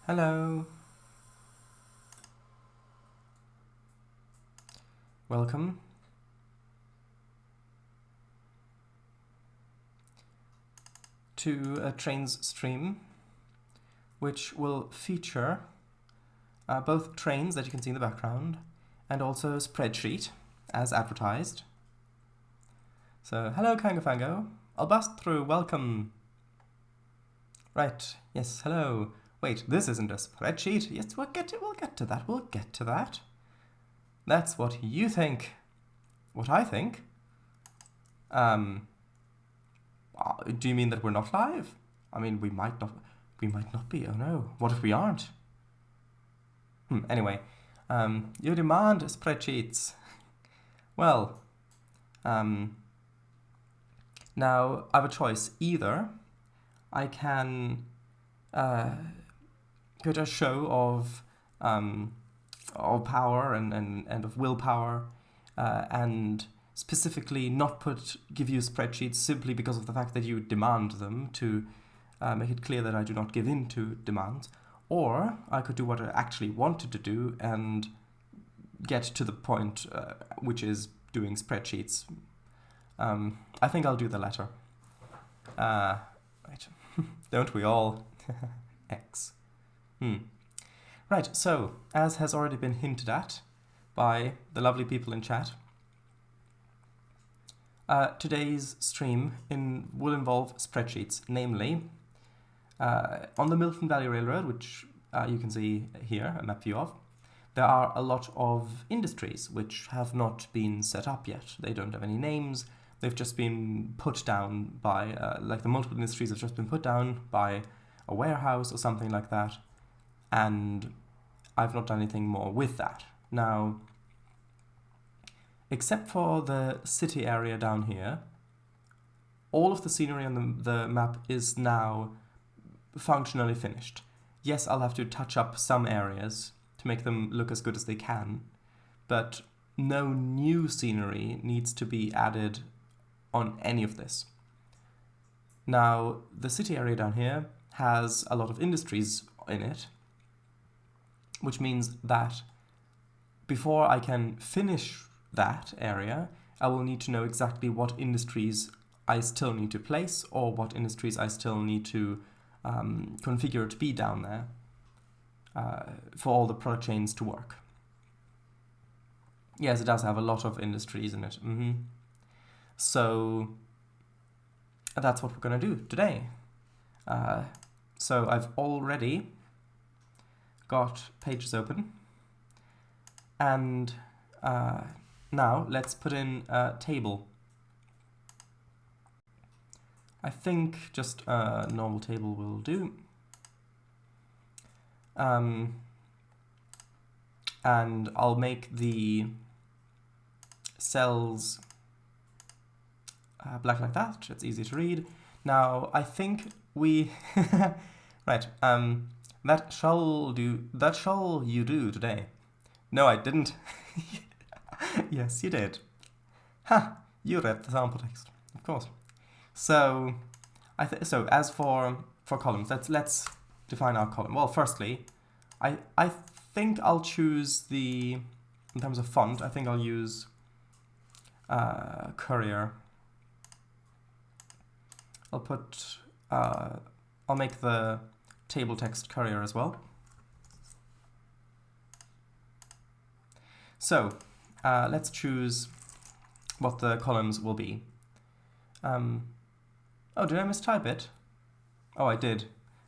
Hello. Welcome. To a Trainz stream, which will feature both Trainz that you can see in the background and also a spreadsheet as advertised. So, hello Kangafango. I'll bust through, welcome. Right, yes, hello. Wait, this isn't a spreadsheet. Yes, we'll get to that. That's what you think. What I think? Do you mean that we're not live? I mean, we might not be. Oh no, what if we aren't? Anyway, you demand spreadsheets. Well, now I have a choice. Either I can get a show of power and of willpower, and specifically not give you spreadsheets simply because of the fact that you demand them, to make it clear that I do not give in to demands. Or I could do what I actually wanted to do and get to the point, which is doing spreadsheets. I think I'll do the latter. Right. Don't we all? X. Right, so, as has already been hinted at by the lovely people in chat, today's stream will involve spreadsheets, namely, on the Milton Valley Railroad, which you can see here, a map view of, there are a lot of industries which have not been set up yet. They don't have any names. They've just been put down by, like the multiple industries have just been put down by a warehouse or something like that, and I've not done anything more with that. Now, except for the city area down here, all of the scenery on the map is now functionally finished. Yes, I'll have to touch up some areas to make them look as good as they can, but no new scenery needs to be added on any of this. Now, the city area down here has a lot of industries in it, which means that before I can finish that area, I will need to know exactly what industries I still need to place, or what industries I still need to configure to be down there for all the product chains to work. Yes, it does have a lot of industries in it. So that's what we're going to do today. So I've already got pages open, and now let's put in a table. I think just a normal table will do. And I'll make the cells black like that. It's easy to read. Now, I think we... right, that shall you do today. No, I didn't. Yes, you did. Ha! You read the sample text, of course. So, so as for columns, let's define our column. Well, firstly, I think I'll choose in terms of font, I think I'll use Courier. I'll make the table text Courier as well. So, let's choose what the columns will be. Oh, did I mistype it? Oh, I did.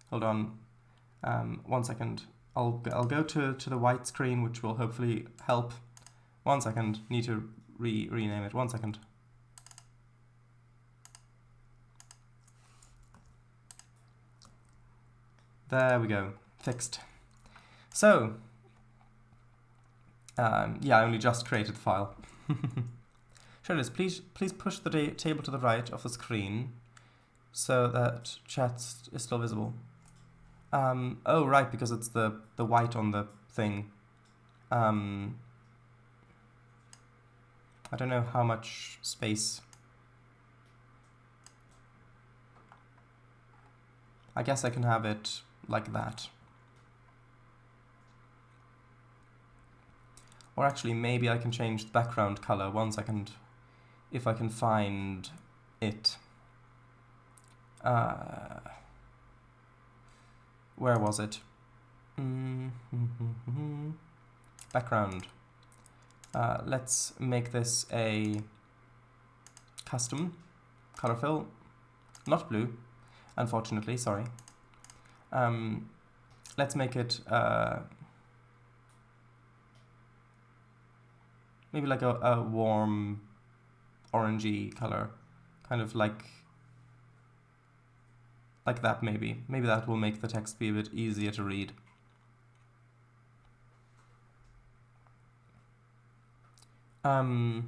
Hold on. 1 second. I'll go to the white screen, which will hopefully help. 1 second. Need to rename it. 1 second. There we go. Fixed. So, yeah, I only just created the file. Shirley, please push the table to the right of the screen so that chat is still visible. Oh, right, because it's the white on the thing. I don't know how much space. I guess I can have it like that. Or actually, maybe I can change the background color. 1 second. If I can find it. Where was it? Background. Let's make this a custom color fill. Not blue, unfortunately, sorry. Let's make it maybe like a warm orangey color, kind of like that maybe. Maybe that will make the text be a bit easier to read. Right.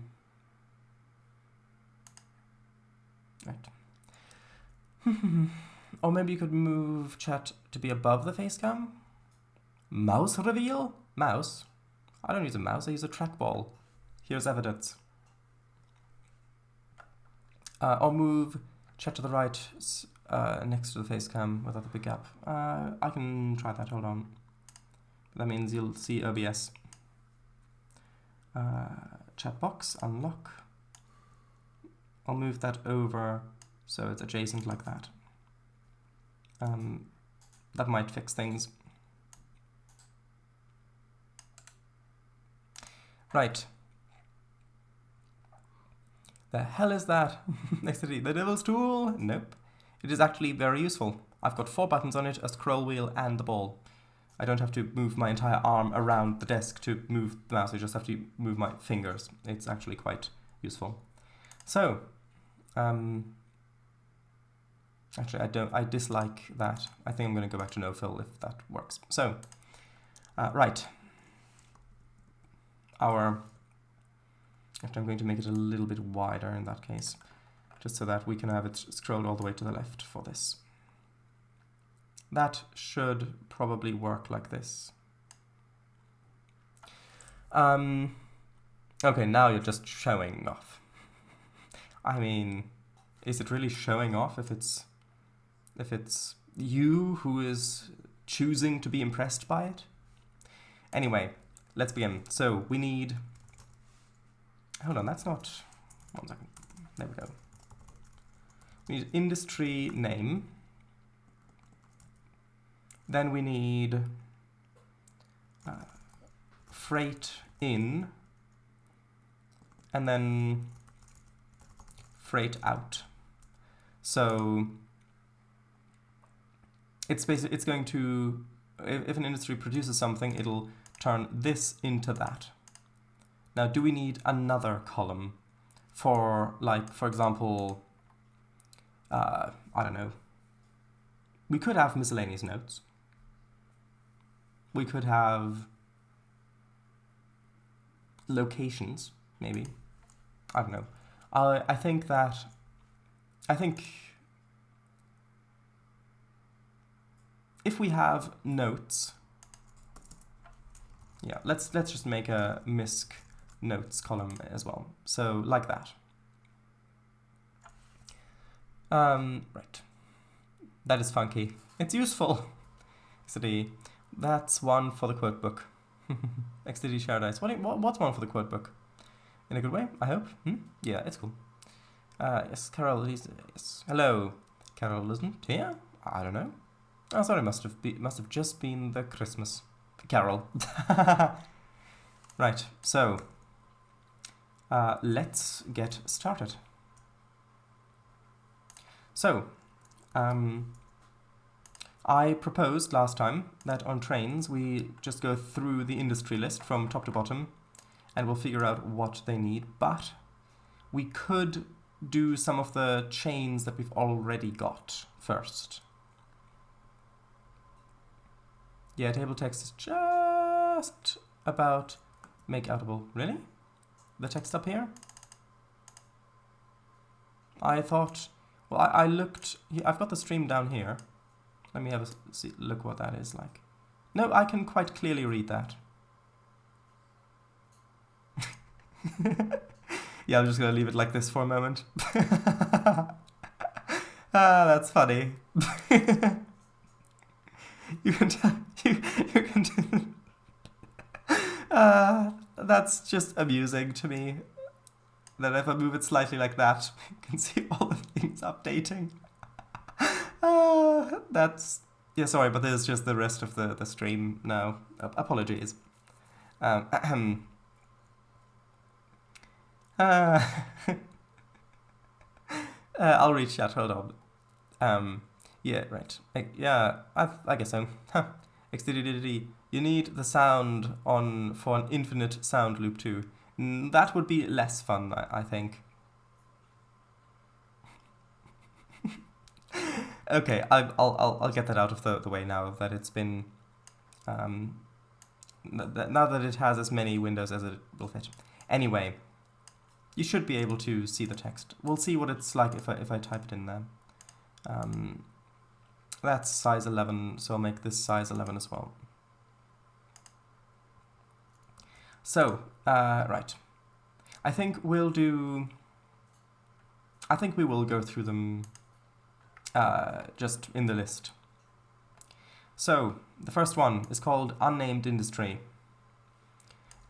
Or maybe you could move chat to be above the face cam. Mouse reveal? Mouse? I don't use a mouse, I use a trackball. Here's evidence. Or move chat to the right next to the face cam without the big gap. I can try that, hold on. That means you'll see OBS. Chat box, unlock. I'll move that over so it's adjacent like that. That might fix things. Right. The hell is that? Next to the devil's tool? Nope. It is actually very useful. I've got 4 buttons on it, a scroll wheel and the ball. I don't have to move my entire arm around the desk to move the mouse, I just have to move my fingers. It's actually quite useful. So, actually I dislike that. I think I'm going to go back to no fill if that works. So, right. Actually, I'm going to make it a little bit wider in that case, just so that we can have it scrolled all the way to the left for this. That should probably work like this. Okay, now you're just showing off. I mean, is it really showing off if it's you who is choosing to be impressed by it? Anyway, let's begin. So we need... Hold on, that's not... 1 second. There we go. We need industry name. Then we need freight in, and then freight out. So it's basically, it's going to, if an industry produces something, it'll turn this into that. Now, do we need another column for, like, for example, I don't know. We could have miscellaneous notes. We could have locations, maybe. I don't know. I think if we have notes, yeah, let's just make a misc notes column as well. So like that. Right. That is funky. It's useful. XD. That's one for the quote book. XD shared ice. What's one for the quote book? In a good way, I hope. Yeah, it's cool. Yes, Carol. Yes. Hello. Carol isn't here. I don't know. Oh, sorry. Must have just been the Christmas Carol. Right. So let's get started. So. I proposed last time that on Trainz we just go through the industry list from top to bottom and we'll figure out what they need, but we could do some of the chains that we've already got first. Yeah, table text is just about make outable. Really? The text up here? I thought... Well, I looked... I've got the stream down here. Let me have a look what that is like. No, I can quite clearly read that. Yeah, I'm just going to leave it like this for a moment. That's funny. You can That's just amusing to me. That if I move it slightly like that, you can see all the things updating. That's... Yeah, sorry, but there's just the rest of the stream now. Apologies. I'll reach out, hold on. Yeah, right. Yeah, I guess so. XDDD. You need the sound on for an infinite sound loop too. That would be less fun, I think. Okay, I'll get that out of the way now that it's been now that it has as many windows as it will fit. Anyway, you should be able to see the text. We'll see what it's like if I type it in there. That's size 11, so I'll make this size 11 as well. So, right. I think we will go through them just in the list. So, the first one is called Unnamed Industry.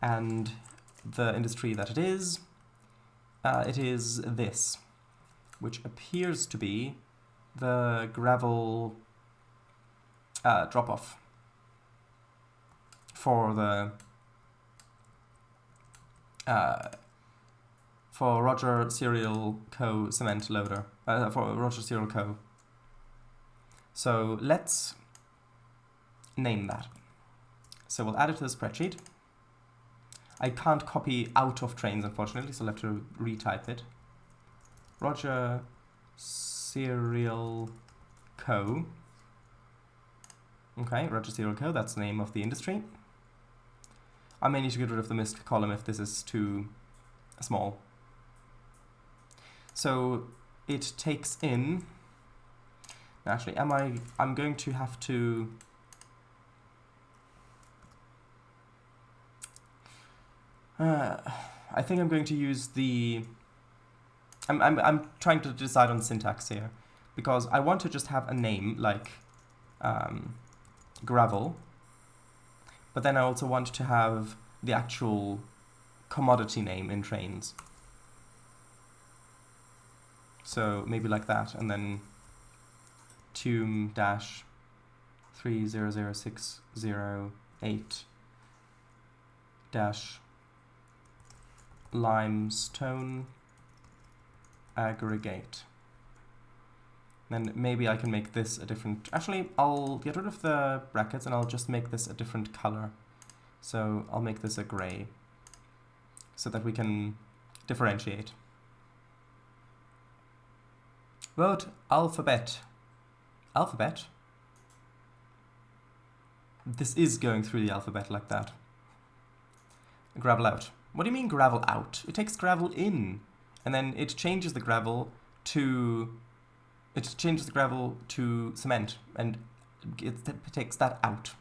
And the industry that it is this, which appears to be the gravel drop-off for the for Roger Serial Co. cement loader, for Roger Serial Co. So let's name that. So we'll add it to the spreadsheet. I can't copy out of Trainz, unfortunately, so I'll have to retype it. Roger Serial Co. Okay, Roger Serial Co. That's the name of the industry. I may need to get rid of the missed column if this is too small. So it takes in... Actually, I'm going to have to... I think I'm going to use the... I'm trying to decide on syntax here, because I want to just have a name like gravel, but then I also want to have the actual commodity name in Trainz. So maybe like that, and then tomb-300608 dash limestone aggregate. Then maybe I can make this a different... Actually, I'll get rid of the brackets and I'll just make this a different color. So I'll make this a gray so that we can differentiate. Vote alphabet. Alphabet? This is going through the alphabet like that. Gravel out. What do you mean gravel out? It takes gravel in, and then it changes the gravel to... It changes the gravel to cement, and it takes that out.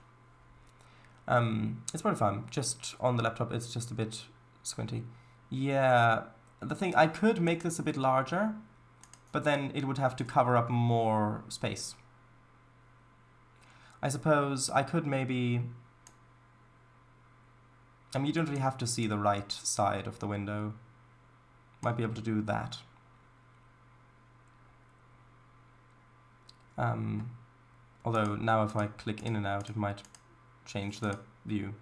It's pretty fun. Just on the laptop, it's just a bit squinty. Yeah, the thing, I could make this a bit larger, but then it would have to cover up more space. I suppose I could maybe... I mean, you don't really have to see the right side of the window. Might be able to do that. Although now if I click in and out, it might change the view.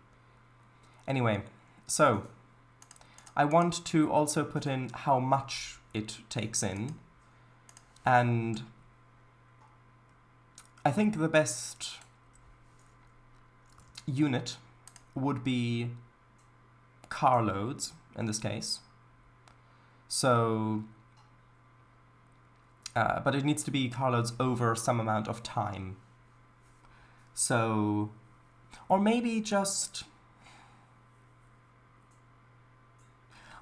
Anyway, so I want to also put in how much it takes in, and I think the best unit would be carloads in this case. So but it needs to be carloads over some amount of time. So, or maybe just,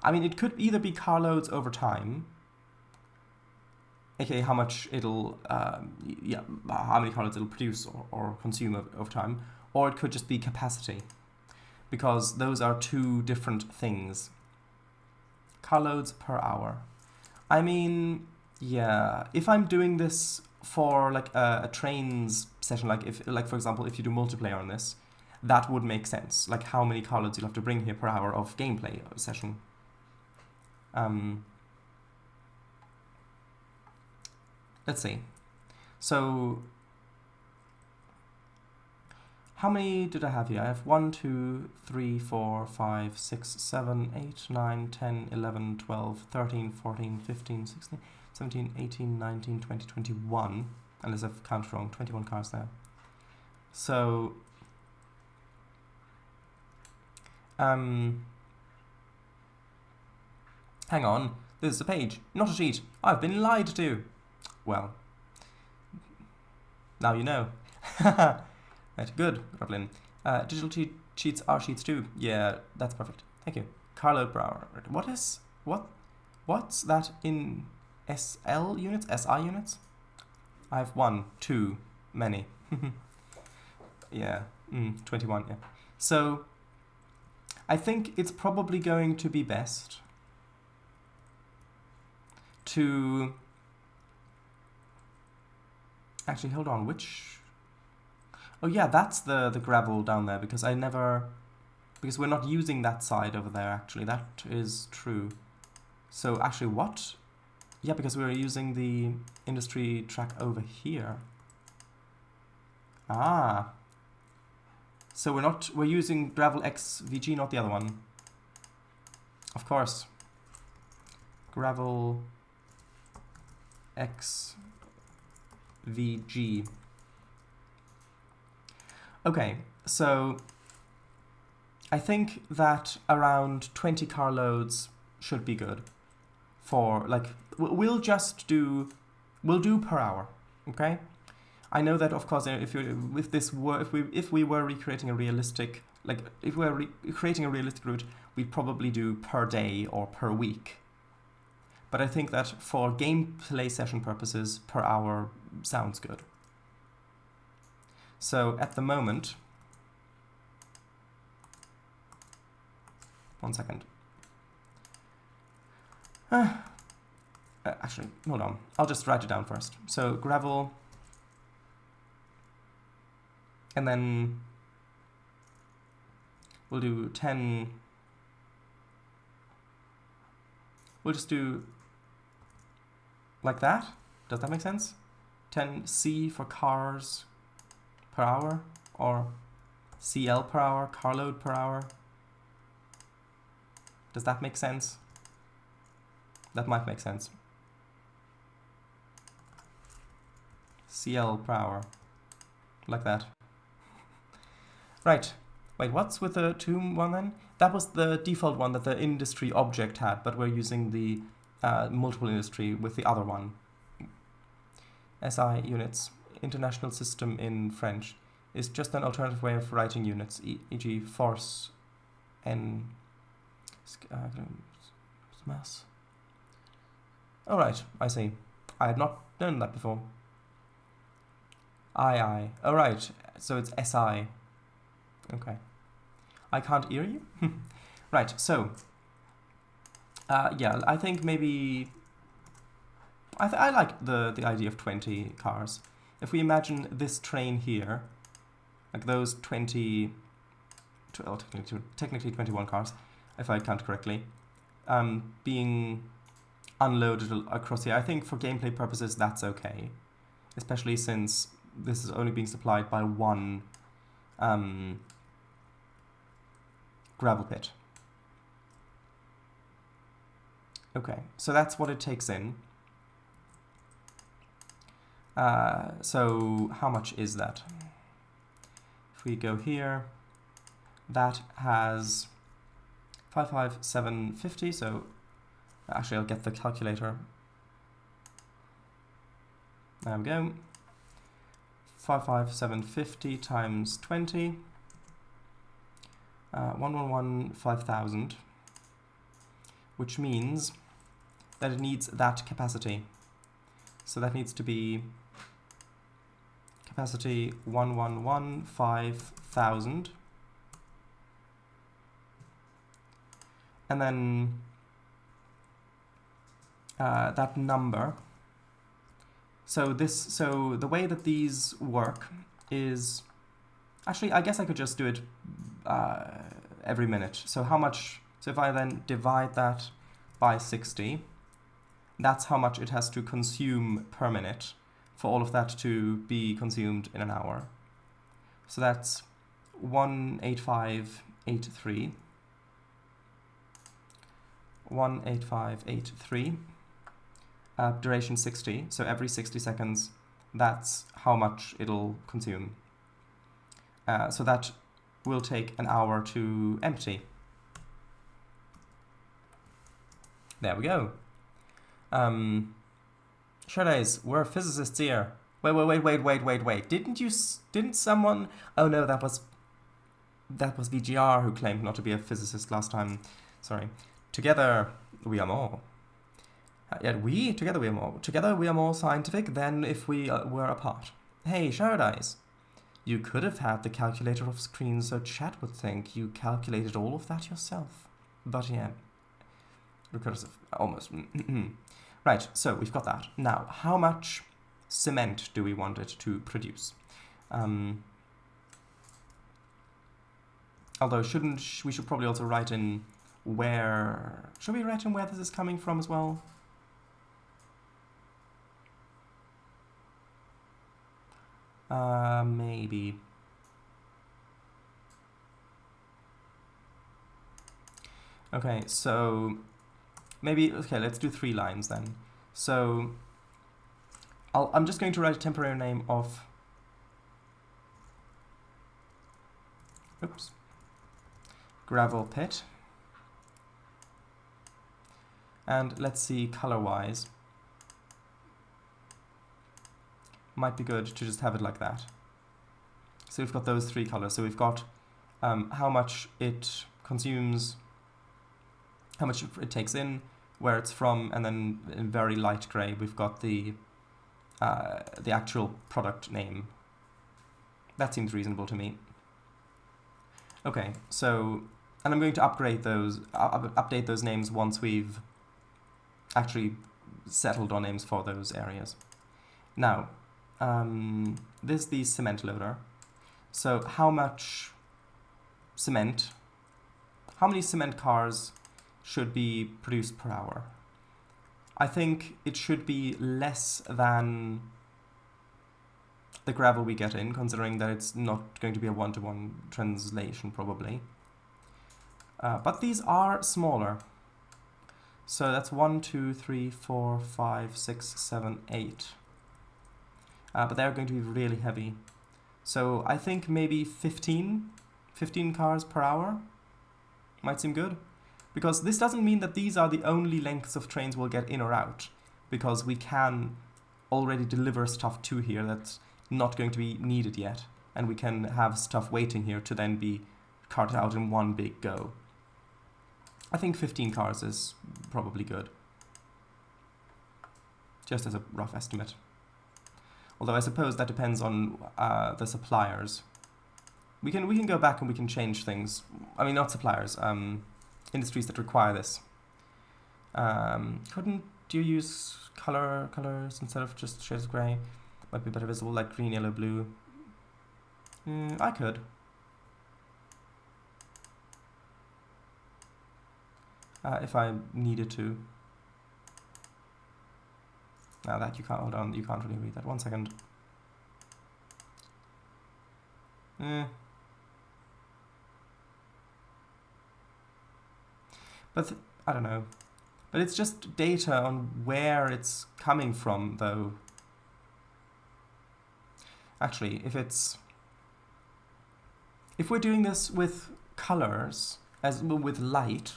I mean, it could either be carloads over time, aka how much it'll, yeah, how many carloads it'll produce or consume over time, or it could just be capacity, because those are two different things. Carloads per hour. I mean, yeah, if I'm doing this for like a Trainz session, like if, like for example, if you do multiplayer on this, that would make sense. Like how many carloads you'll have to bring here per hour of gameplay session. Let's see. So, how many did I have here? I have 1, 2, 3, 4, 5, 6, 7, 8, 9, 10, 11, 12, 13, 14, 15, 16, 17, 18, 19, 20, 21. Unless I've counted wrong, 21 cars there. So, hang on, this is a page, not a sheet. I've been lied to. Well, now you know. Right, good, Roblin. Digital sheets are sheets too. Yeah, that's perfect. Thank you. Carload per hour. What's that in SL units? SI units? I have 1, 2, many. Yeah, 21, yeah. So, I think it's probably going to be best to... Actually, hold on, which... Oh yeah, that's the gravel down there, because because we're not using that side over there, actually. That is true. So, actually, what? Yeah, because we're using the industry track over here. Ah. So we're using gravel XVG, not the other one. Of course. Gravel XVG. Okay, so I think that around 20 carloads should be good for, like, we'll do per hour, okay? I know that, of course, if we were recreating a realistic, like, if we were creating a realistic route, we'd probably do per day or per week. But I think that for gameplay session purposes, per hour sounds good. So at the moment, one second. Actually, hold on. I'll just write it down first. So gravel, and then we'll do 10. We'll just do like that. Does that make sense? 10 C for cars per hour, or CL per hour, carload per hour. Does that make sense? That might make sense. CL per hour, like that. Right. Wait, what's with the tomb one then? That was the default one that the industry object had, but we're using the multiple industry with the other one. SI units, international system in French, is just an alternative way of writing units, e.g. force and mass. Alright, I see. I had not done that before. II. Alright, so it's SI. Okay. I can't hear you? Right, so... yeah, I think maybe... I like the idea of 20 cars. If we imagine this train here, like those 20... Well, technically 21 cars, if I count correctly, being unloaded across here, I think for gameplay purposes that's okay. Especially since this is only being supplied by one gravel pit. Okay, so that's what it takes in. So how much is that? If we go here, that has 55750, so actually I'll get the calculator. There we go. 55750 times 20, 111,500, which means that it needs that capacity. So that needs to be capacity 111,500. And then that number. So the way that these work is Actually, I guess I could just do it every minute. So how much, so if I then divide that by 60, that's how much it has to consume per minute for all of that to be consumed in an hour. So that's 18583. 18583. Duration 60, so every 60 seconds, that's how much it'll consume. So that will take an hour to empty. There we go. Shreddays, we're physicists here. Wait. Didn't someone... Oh no, that was VGR who claimed not to be a physicist last time. Sorry. Together we are more. Together we are more. Together we are more scientific than if we were apart. Hey, Shreddays. You could have had the calculator off screen so chat would think you calculated all of that yourself. But yeah. Recursive. Almost. Right, so we've got that. Now, how much cement do we want it to produce? Although, we should probably also write in where... Should we write in where this is coming from as well? Maybe. Okay, so maybe, okay, let's do 3 lines then. So I'm just going to write a temporary name of, oops, gravel pit. And let's see color-wise. Might be good to just have it like that. So we've got those 3 colors. So we've got how much it consumes, how much it takes in, where it's from, and then in very light gray we've got the actual product name. That seems reasonable to me. Okay, so, and I'm going to update those names once we've actually settled on names for those areas. Now, this is the cement loader. So how much cement, how many cement cars should be produced per hour? I think it should be less than the gravel we get in, considering that it's not going to be a one-to-one translation probably. But these are smaller. So that's 1, 2, 3, 4, 5, 6, 7, 8. But they're going to be really heavy. So I think maybe 15 cars per hour might seem good. Because this doesn't mean that these are the only lengths of trains we'll get in or out. Because we can already deliver stuff to here that's not going to be needed yet. And we can have stuff waiting here to then be carted out in one big go. I think 15 cars is probably good. Just as a rough estimate. Although I suppose that depends on the suppliers. We can go back and we can change things. I mean, not suppliers, industries that require this. Couldn't you use colors instead of just shades of grey? Might be better visible, like green, yellow, blue. I could. If I needed to. Now that you can't, hold on, you can't really read that. 1 second. But I don't know. But it's just data on where it's coming from, though. Actually, if we're doing this with colors, as with light,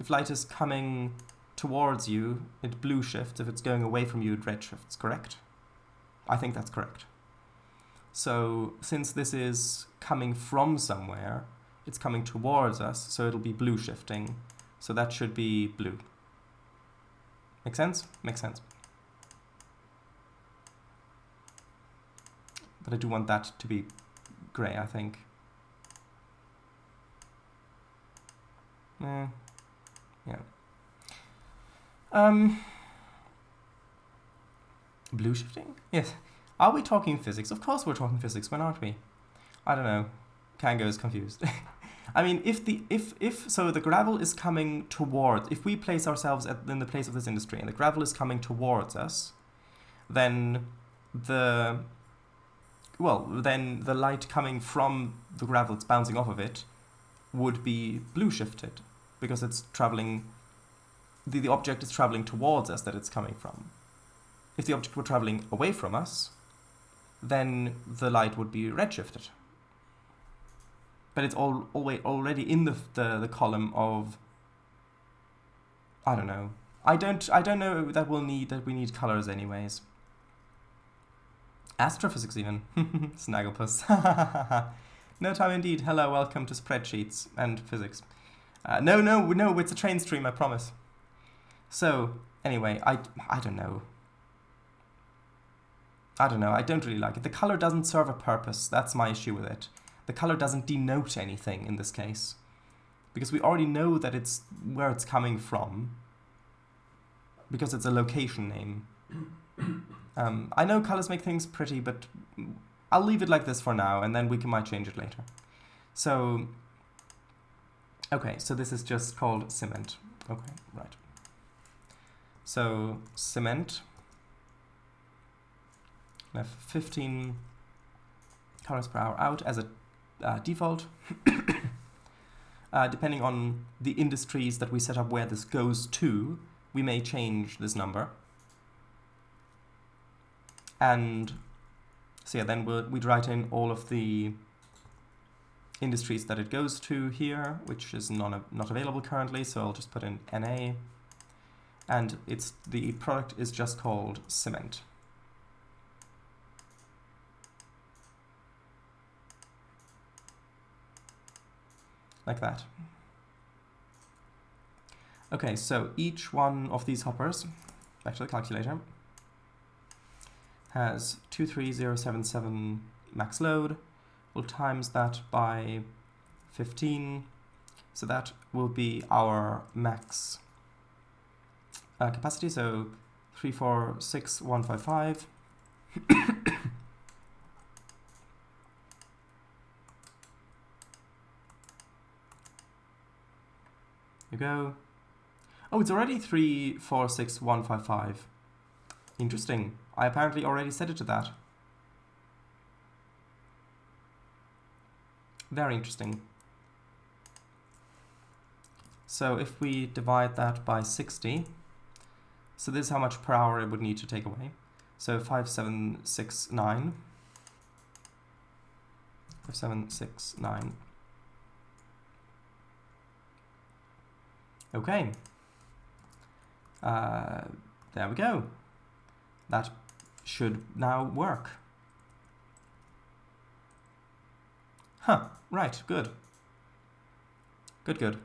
if light is coming towards you, it blue shifts. If it's going away from you, it red shifts, correct? I think that's correct. So since this is coming from somewhere, it's coming towards us, so it'll be blue shifting. So that should be blue. Make sense? Makes sense. But I do want that to be grey, I think. Yeah. Blue shifting? Yes. Are we talking physics? Of course we're talking physics. When aren't we? I don't know. Kango is confused. I mean, if the gravel is coming towards, if we place ourselves in the place of this industry and the gravel is coming towards us, then the light coming from the gravel that's bouncing off of it would be blue shifted because it's traveling, the object is traveling towards us that it's coming from. If the object were traveling away from us, then the light would be red shifted. But it's already in the column of, I don't know. I don't know that we need colors anyways. Astrophysics even. Snagglepuss. No time indeed. Hello, welcome to spreadsheets and physics. No, it's a Trainz stream, I promise. So, anyway, I don't know. I don't really like it. The color doesn't serve a purpose. That's my issue with it. The color doesn't denote anything in this case. Because we already know that it's where it's coming from. Because it's a location name. I know colors make things pretty, but I'll leave it like this for now, and then we might change it later. So, okay, so this is just called cement. Okay, right. So, cement. I have 15 colors per hour out as a default. Depending on the industries that we set up where this goes to, we may change this number. And so yeah, then we'd write in all of the industries that it goes to here, which is not available currently, so I'll just put in NA. And the product is just called cement. Like that. Okay, so each one of these hoppers, back to the calculator, has 23077 max load. We'll times that by 15, so that will be our max capacity, so 346155. You go. Oh, it's already 346155. Interesting. I apparently already set it to that. Very interesting. So if we divide that by 60, so this is how much per hour it would need to take away. So 5769. 5769. Okay. There we go. That should now work. Huh, right, good. Good.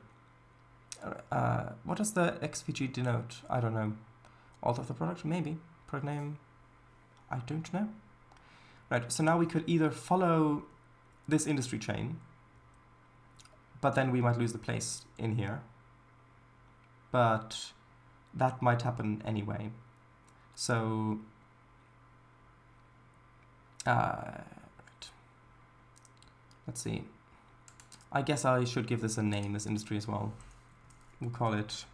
What does the XVG denote? I don't know. Author of the product? Maybe. Product name? I don't know. Right, so now we could either follow this industry chain, but then we might lose the place in here. But that might happen anyway. So, right. Let's see. I guess I should give this a name, this industry as well. We'll call it,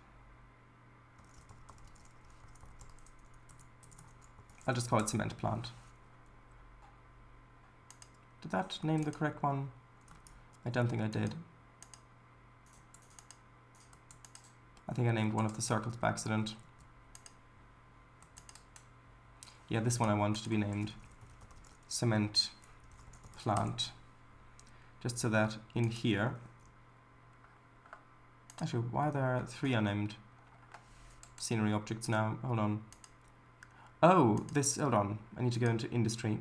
I'll just call it cement plant. Did that name the correct one? I don't think I did. I think I named one of the circles by accident. Yeah, this one I want to be named cement plant. Just so that in here, actually, why are there 3 unnamed scenery objects now? Hold on. Oh, hold on. I need to go into industry.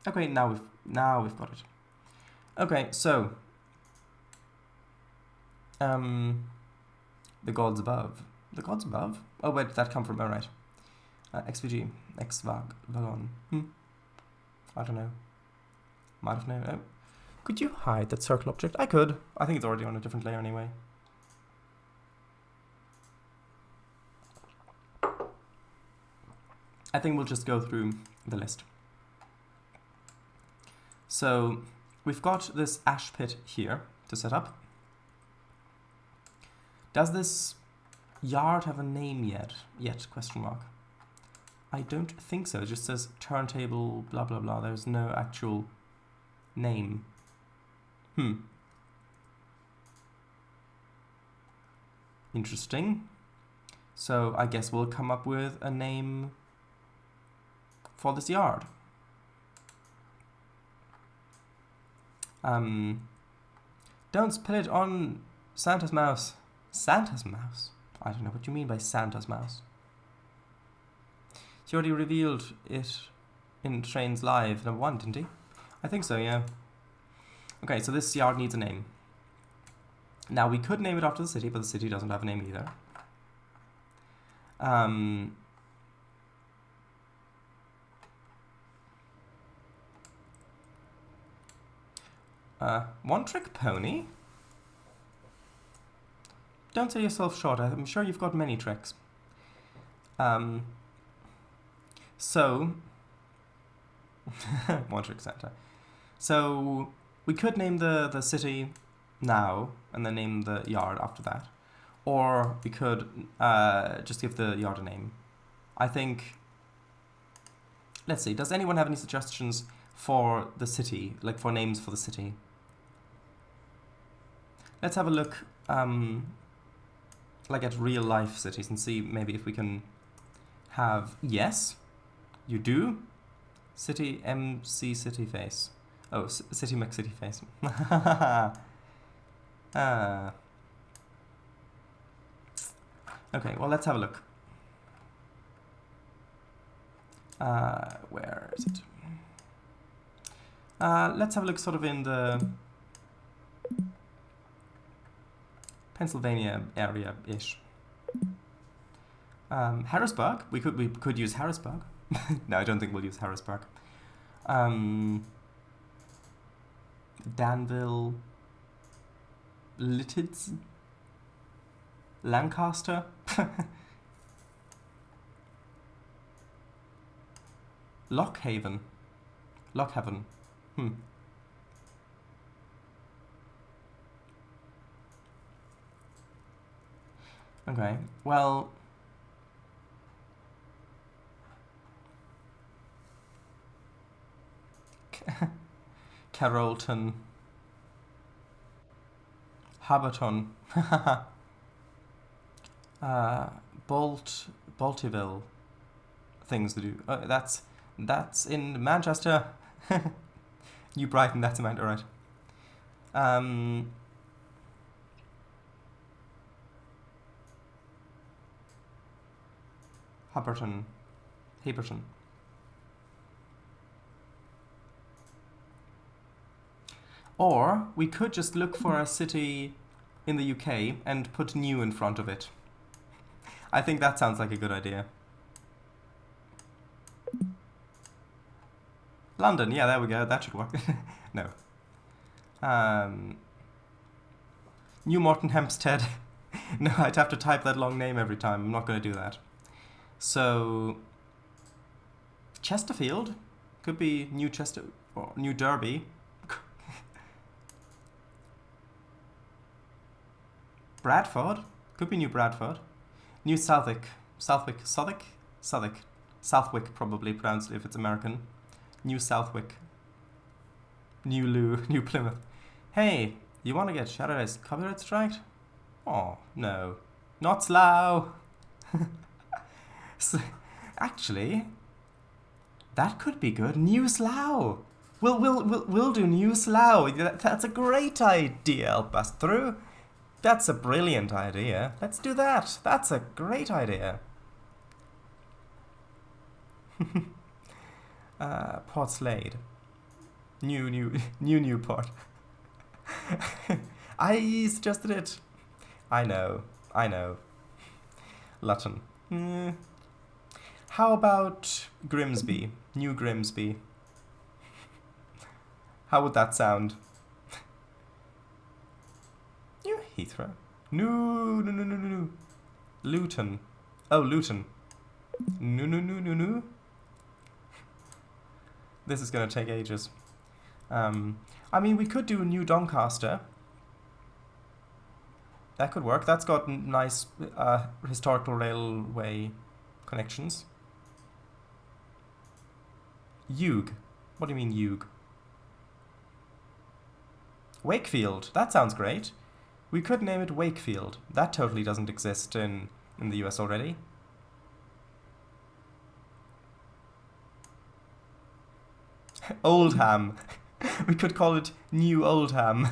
Okay, now we've got it. Okay, so the gods above. The gods above? Oh, where did that come from? All right. XVG. XVAG. Vagon. I don't know. Might have known. Oh. Could you hide that circle object? I could. I think it's already on a different layer anyway. I think we'll just go through the list. So we've got this ash pit here to set up. Does this yard have a name yet? Question mark. I don't think so. It just says turntable, blah, blah, blah. There's no actual name. Interesting. So I guess we'll come up with a name for this yard. Don't spill it on Santa's mouse. Santa's mouse? I don't know what you mean by Santa's mouse. He already revealed it in Trainz Live #1, didn't he? I think so, yeah. Okay, so this yard needs a name. Now, we could name it after the city, but the city doesn't have a name either. One trick pony? Don't sell yourself short. I'm sure you've got many tricks. So, one trick Santa. So, we could name the city now and then name the yard after that. Or we could just give the yard a name. I think, let's see, does anyone have any suggestions for the city, like for names for the city? Let's have a look like at real life cities and see maybe if we can have, yes, you do, city MC city face. Oh, city mech city face. Okay, well, let's have a look. Where is it? Let's have a look sort of in the Pennsylvania area-ish. Harrisburg. We could use Harrisburg. No, I don't think we'll use Harrisburg. Danville, Lititz, Lancaster. Lockhaven. Okay, well, Carrollton, Haberton, Baltiville, things to do. That's in Manchester. New Brighton, that's amount, alright. Haberton. Or we could just look for a city in the UK and put new in front of it. I think that sounds like a good idea. London, yeah, there we go. That should work. No. New Morton Hempstead. No, I'd have to type that long name every time. I'm not going to do that. So, Chesterfield could be New Chester or New Derby. Bradford could be New Bradford. New Southwick, Southwick probably pronounced if it's American. New Southwick. New Plymouth. Hey, you want to get Shadow's copyright striked? Oh no, not Slough. So, actually, that could be good. New Slough. We'll do New Slough. That's a great idea. I'll bust through. That's a brilliant idea. Let's do that. That's a great idea. Port Slade. Newport. I suggested it. I know. Luton. How about Grimsby? New Grimsby. How would that sound? New Heathrow. No. Luton. Oh, Luton. No. This is gonna take ages. I mean, we could do New Doncaster. That could work. That's got nice historical railway connections. Uge. What do you mean, Uge? Wakefield. That sounds great. We could name it Wakefield. That totally doesn't exist in the US already. Oldham. We could call it New Oldham.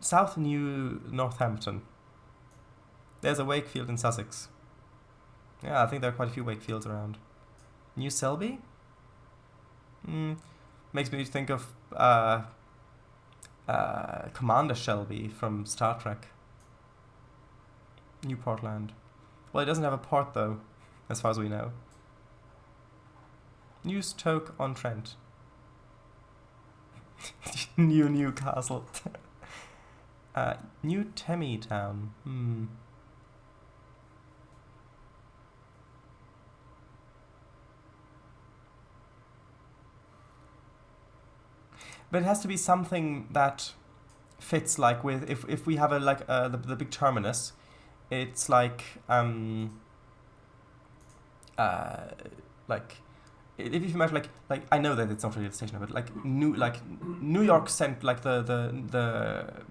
South New Northampton. There's a Wakefield in Sussex. Yeah, I think there are quite a few Wakefields around. New Selby? Makes me think of Commander Shelby from Star Trek. New Portland. Well, it doesn't have a port though, as far as we know. New Stoke-on-Trent. New Newcastle. New Town. But it has to be something that fits, like with if we have the big terminus, it's like if you imagine like I know that it's not really a station, but like New York like the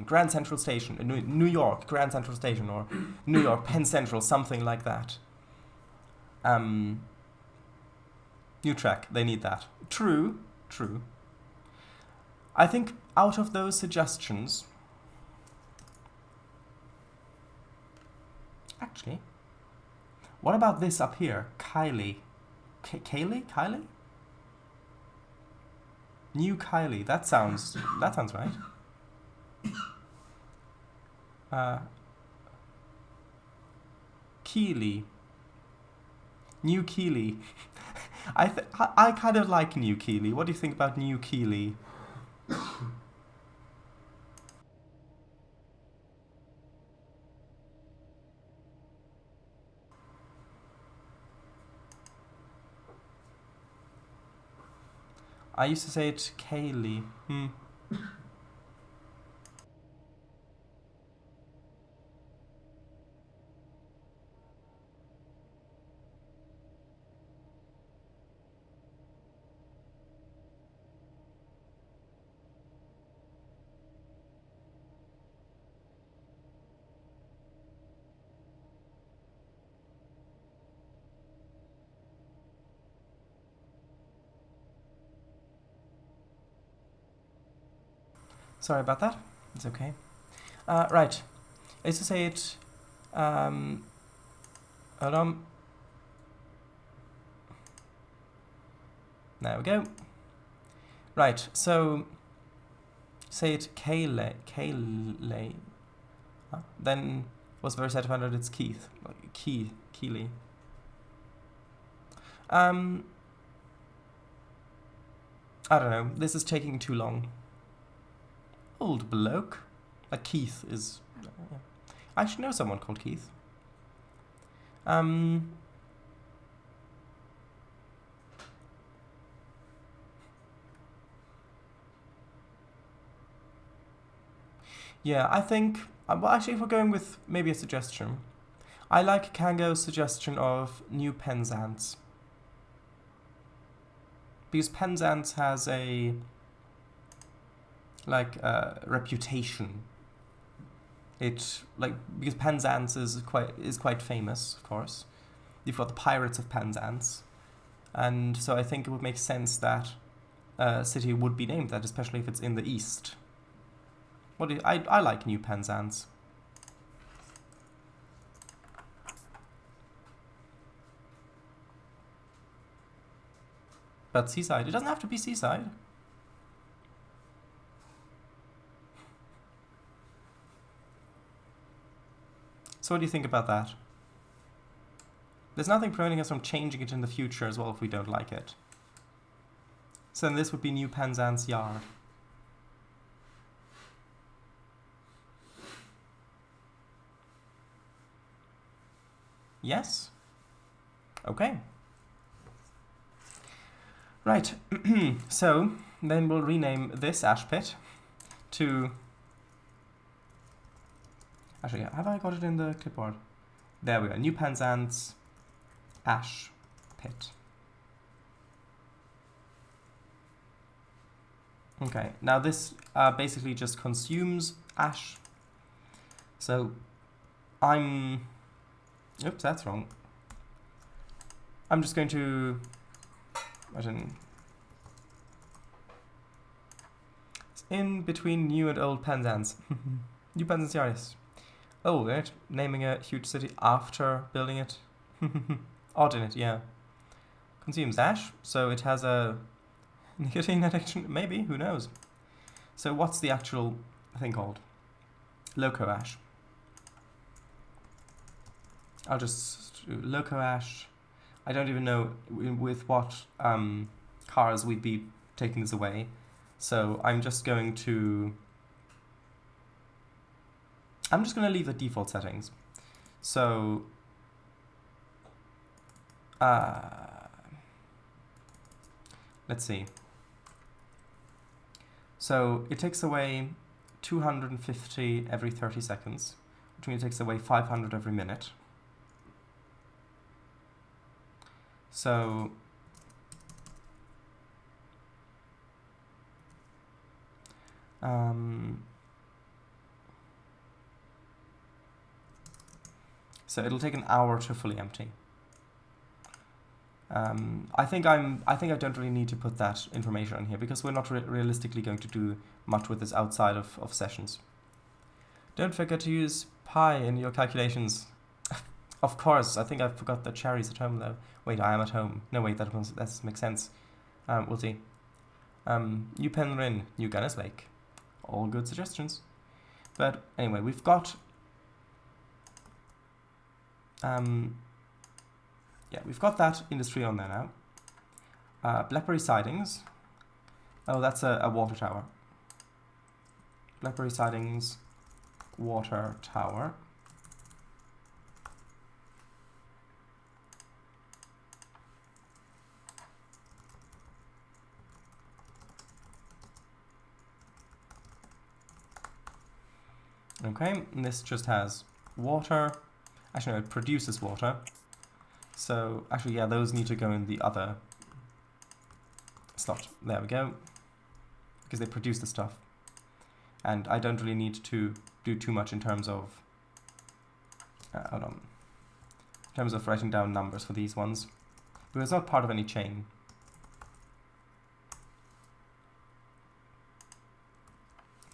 Grand Central Station, New York Grand Central Station, or New York Penn Central, something like that. Utrecht, they need that. True. I think out of those suggestions, actually, what about this up here? Kylie? New Kylie. That sounds right. Keeley. New Keeley. I kind of like New Keeley. What do you think about New Keeley? I used to say it Kaylee. Sorry about that. It's okay. Right. I used to say it. Hold on. There we go. Right. So say it Kayle. Then was very sad to find out it's Keith. Keeley. I don't know. This is taking too long. Old bloke. Keith is... I actually know someone called Keith. Yeah, I think... well, actually, if we're going with maybe a suggestion, I like Kango's suggestion of New Penzance. Because Penzance has a... reputation. It because Penzance is quite famous, of course. You've got the Pirates of Penzance, and so I think it would make sense that city would be named that, especially if it's in the east. I like New Penzance. But seaside, it doesn't have to be seaside. So what do you think about that? There's nothing preventing us from changing it in the future as well if we don't like it. So then this would be New Penzance Yard. Yes? Okay. Right, so then we'll rename this ash pit to... Actually, have I got it in the clipboard? There we go, New Penzance ash pit. Okay, now this basically just consumes ash. So oops, that's wrong. I'm just going to... It's in between new and old Penzance. New Penzance Yaris. Oh, right. Naming a huge city after building it. Odd in it, yeah. Consumes ash, so it has a nicotine addiction. Maybe, who knows? So what's the actual thing called? Loco ash. I'll just do loco ash. I don't even know with what cars we'd be taking this away. So I'm just going to leave the default settings. So let's see. So it takes away 250 every 30 seconds, which means it takes away 500 every minute. So so it'll take an hour to fully empty. I think I don't really need to put that information on here because we're not realistically going to do much with this outside of sessions. Don't forget to use pi in your calculations. Of course, I think I forgot the cherries at home though. Wait, I am at home. No, wait, that makes sense. We'll see. New Penryn, New Gunners Lake. All good suggestions. But anyway, we've got we've got that industry on there now. Blackberry Sidings. Oh, that's a water tower. Blackberry Sidings, water tower. Okay, and this just has water. Actually, no, it produces water. So, actually, yeah, those need to go in the other slot. There we go. Because they produce the stuff. And I don't really need to do too much in terms of... hold on. In terms of writing down numbers for these ones. Because it's not part of any chain.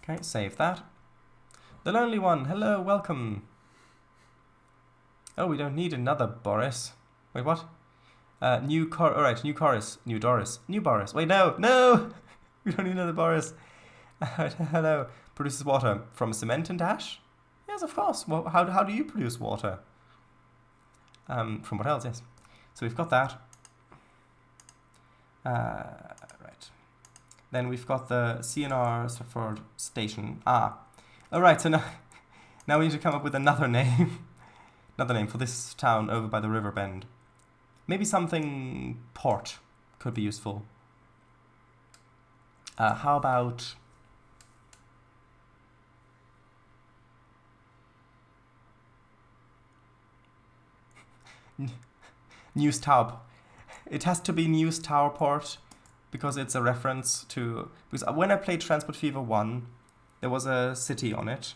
Okay, save that. The Lonely One, hello, welcome. Oh, we don't need another Boris. Wait, what? New Doris. New Boris. Wait, no! We don't need another Boris. Hello. Produces water from cement and ash? Yes, of course. Well, how do you produce water? From what else? Yes. So we've got that. Right. Then we've got the CNR Stafford Station. Alright, so now we need to come up with another name. Another name for this town over by the river bend. Maybe something port could be useful. How about... News Tower. It has to be News Tower Port because it's a reference to... Because when I played Transport Fever 1, there was a city on it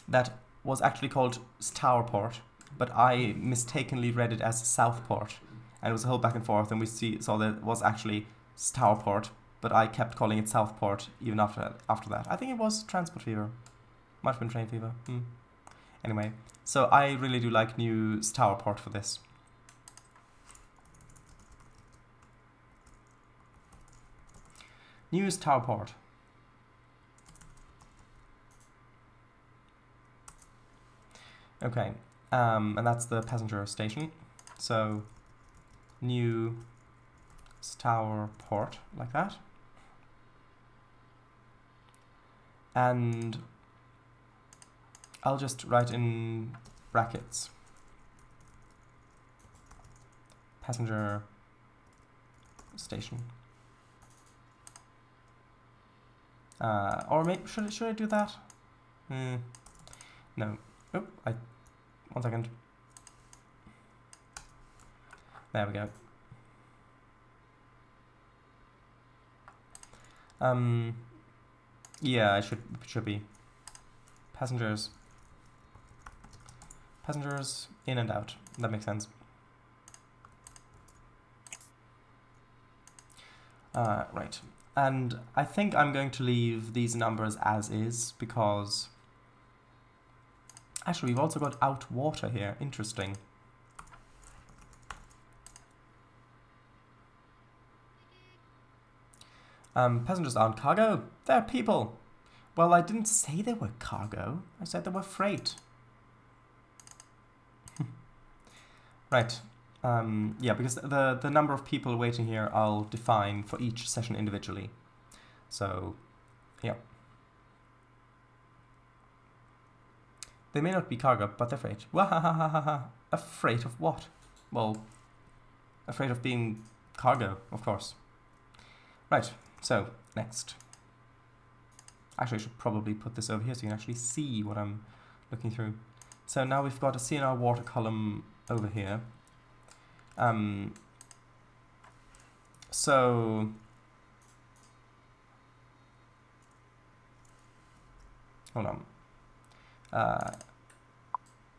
that was actually called Towerport, but I mistakenly read it as Southport, and it was a whole back and forth, and we saw that it was actually Towerport, but I kept calling it Southport even after that. I think it was Transport Fever. Might have been Train Fever. Anyway, so I really do like New Towerport for this. News Towerport. Okay, and that's the passenger station. So, New Towerport, like that. And I'll just write in brackets passenger station. Or maybe should I do that? No. Oh, 1 second. There we go. Yeah, it should be passengers in and out. That makes sense. Right. And I think I'm going to leave these numbers as is because actually we've also got out water here. Interesting. Passengers aren't cargo. They're people. Well, I didn't say they were cargo. I said they were freight. Right. Yeah, because the number of people waiting here I'll define for each session individually. So, yeah. They may not be cargo, but they're freight. Wahahaha. Afraid of what? Well, afraid of being cargo, of course. Right, so, next. Actually, I should probably put this over here so you can actually see what I'm looking through. So now we've got a CNR water column over here. So hold on.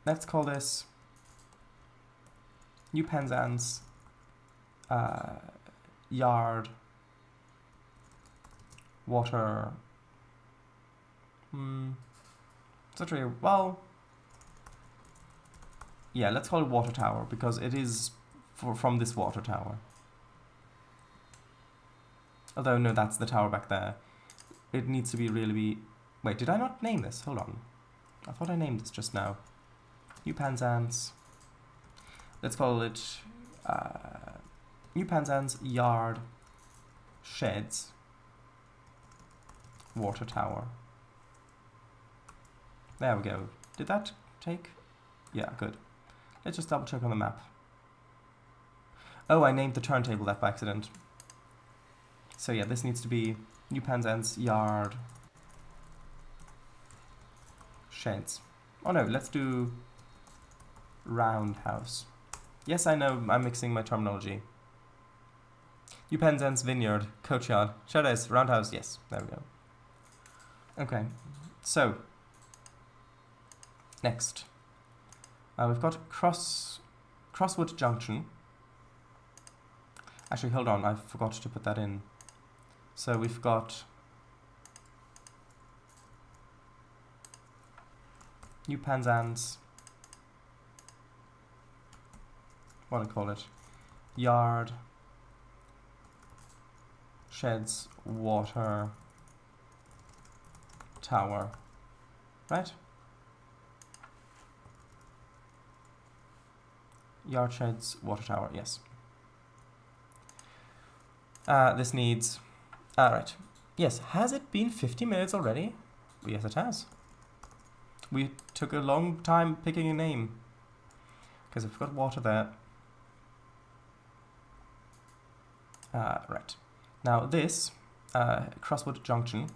Let's call this New Penzance yard water. It's actually, well, yeah, let's call it water tower because it is from this water tower. Although, no, that's the tower back there. It needs to be really... Wait, did I not name this? Hold on. I thought I named this just now. New Penzance. Let's call it New Penzance yard sheds water tower. There we go. Did that take? Yeah, good. Let's just double check on the map. Oh, I named the turntable that by accident. So yeah, this needs to be New Penzance yard sheds. Oh no, let's do roundhouse. Yes, I know, I'm mixing my terminology. New Penzance vineyard, coachyard, sheds, roundhouse, yes, there we go. Okay, so next. We've got Crosswood Junction. Actually, hold on, I forgot to put that in. So we've got New Penzance, what do I call it? Yard, sheds, water, tower, right? Yard, sheds, water tower, yes. This needs... right. Yes, has it been 50 minutes already? Yes, it has. We took a long time picking a name. Because we've got water there. Right. Now this, Crosswood Junction...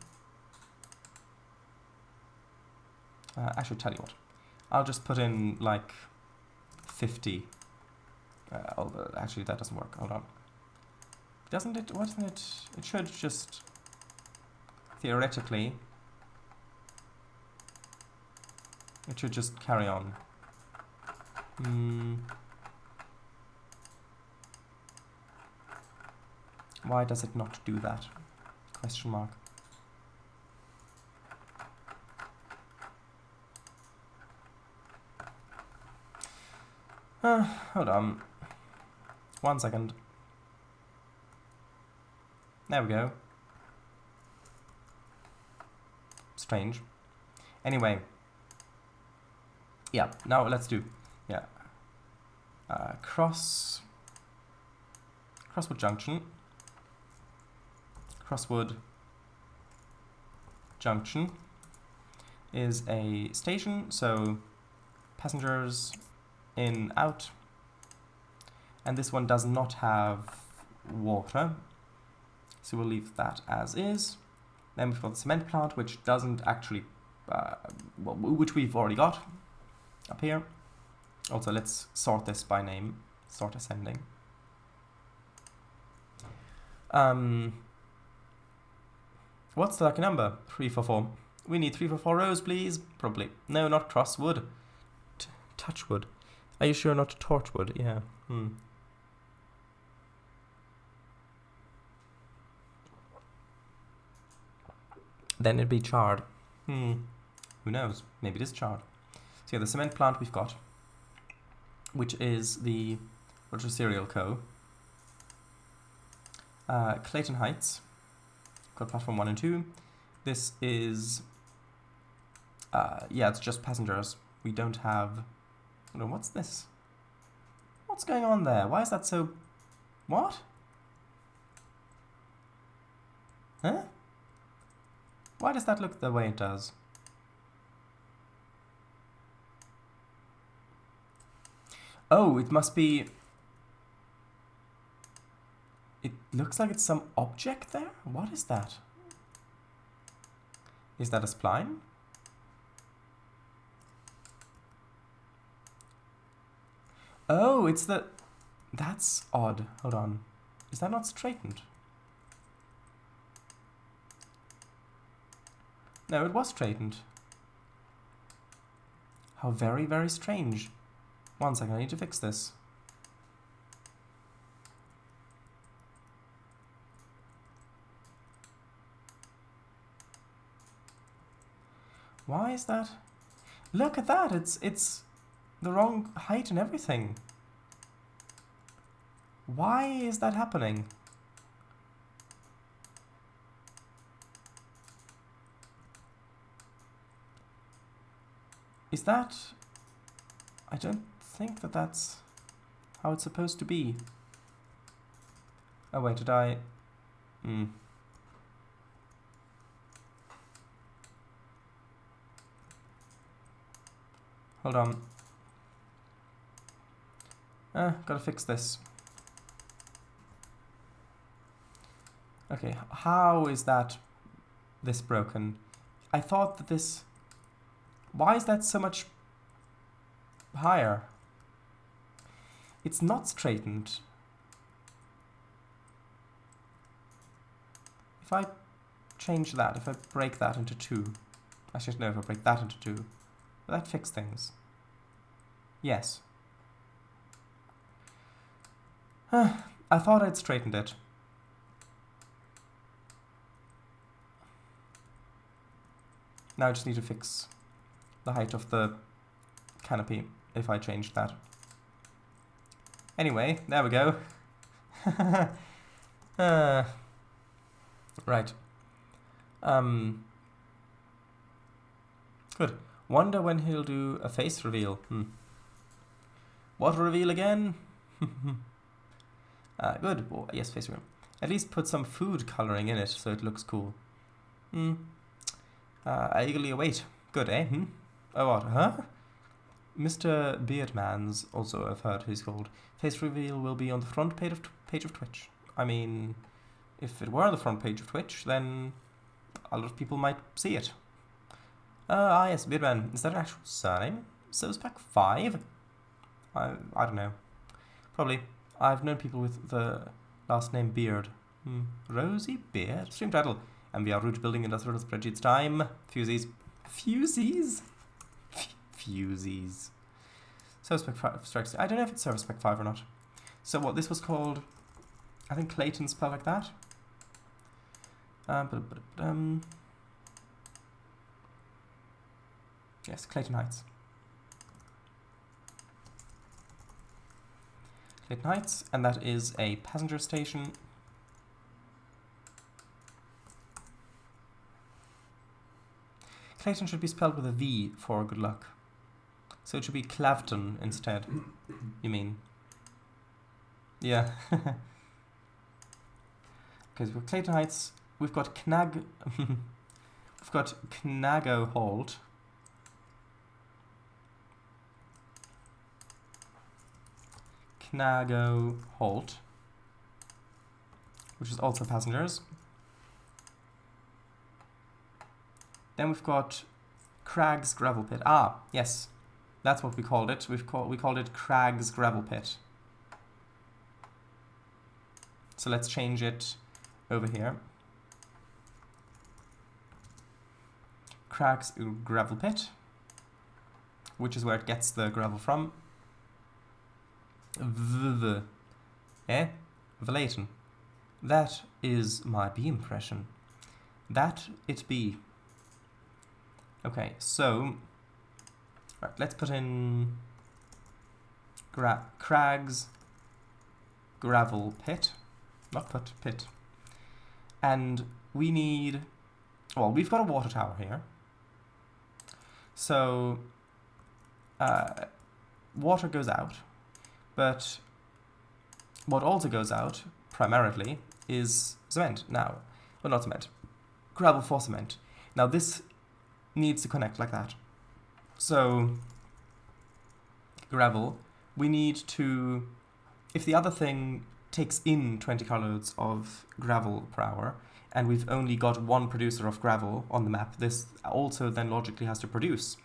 actually, tell you what. I'll just put in, like, 50. Although, actually, that doesn't work. Hold on. Doesn't it? Why doesn't it? It should just theoretically. It should just carry on. Why does it not do that? Question mark. Hold on. 1 second. There we go. Strange. Anyway. Yeah, now let's do. Yeah. Crosswood Junction. Crosswood Junction is a station, so passengers in, out. And this one does not have water. So we'll leave that as is. Then we've got the cement plant, which doesn't actually, which we've already got up here. Also, let's sort this by name, sort ascending. What's the lucky number? 344. We need 344 rows, please. Probably. No, not cross wood. Touch wood. Are you sure not torch wood? Yeah. Then it'd be charred. Who knows? Maybe it is charred. So yeah, the cement plant we've got, which is the Roger Cereal Co. Clayton Heights. Got platform 1 and 2. This is, yeah, it's just passengers. We don't have, no, what's this? What's going on there? Why is that so, what? Huh? Why does that look the way it does? Oh, it must be... It looks like it's some object there? What is that? Is that a spline? Oh, it's the... That's odd. Hold on. Is that not straightened? No, it was straightened. How very, very strange. One second, I need to fix this. Why is that? Look at that! It's the wrong height and everything. Why is that happening? Is that... I don't think that that's how it's supposed to be. Oh wait, did I... Hold on. Gotta fix this. Okay, how is that this broken? I thought that this... Why is that so much higher? It's not straightened. If I change that, if I break that into 2... Actually, no, if I break that into 2, will that fix things? Yes. I thought I'd straightened it. Now I just need to fix the height of the canopy if I change that. Anyway, there we go. Right. Good. Wonder when he'll do a face reveal. What reveal again? Good. Oh, yes, face reveal. At least put some food coloring in it so it looks cool. I eagerly await. Good, eh? Oh, what? Huh? Mr. Beardman's, also I've heard he's called. Face reveal will be on the front page of Twitch. I mean, if it were on the front page of Twitch, then a lot of people might see it. Yes, Beardman. Is that an actual surname? Servicepack 5? I don't know. Probably. I've known people with the last name Beard. Rosie Beard? Stream title. MBR route building industrial spreadsheets time. Fusies. Fusies? Fusies. Servicepack 5 strikes. I don't know if it's Servicepack 5 or not. So what, this was called... I think Clayton spelled like that. Yes, Clayton Heights. Clayton Heights, and that is a passenger station. Clayton should be spelled with a V for good luck. So it should be Clavton instead, you mean? Yeah. Okay, we've got Clayton Heights, we've got we've got Knago Holt. Knago Holt, which is also passengers. Then we've got Crag's Gravel Pit. Ah, yes. That's what we called it. We called it Crag's Gravel Pit. So let's change it over here. Crag's Gravel Pit, which is where it gets the gravel from. Verlaten. That is my B impression. That it be. Okay, so right, let's put in Crag's Gravel Pit. Not put, pit. And we need, well, we've got a water tower here. So water goes out, but what also goes out primarily is cement now. Well, not cement, gravel for cement. Now this needs to connect like that. So gravel, we need to, if the other thing takes in 20 carloads of gravel per hour, and we've only got one producer of gravel on the map, this also then logically has to produce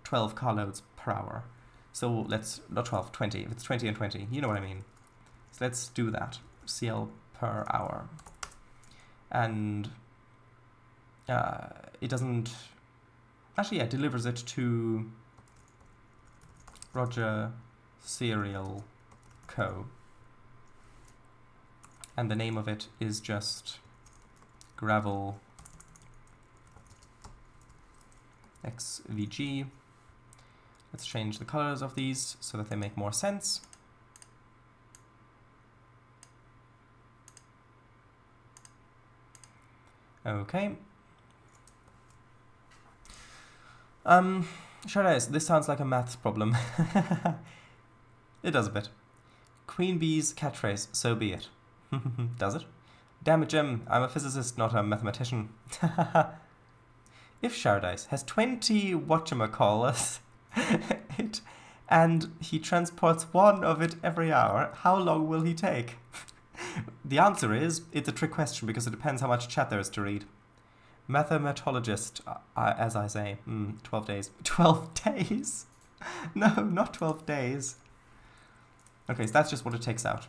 12 carloads per hour. So let's, not 12, 20, if it's 20 and 20, you know what I mean. So let's do that, CL per hour. And it doesn't, actually yeah, it delivers it to Roger Serial Co. And the name of it is just gravel XVG. Let's change the colors of these so that they make more sense. Okay. Trainz, this sounds like a maths problem. It does a bit. Queen Bee's catchphrase, so be it. Does it? Damn it, Jim, I'm a physicist, not a mathematician. If Shardice has 20 whatchamacalls and he transports one of it every hour, how long will he take? The answer is, it's a trick question because it depends how much chat there is to read. Mathematologist, as I say, 12 days. 12 days? No, not 12 days. Okay, so that's just what it takes out.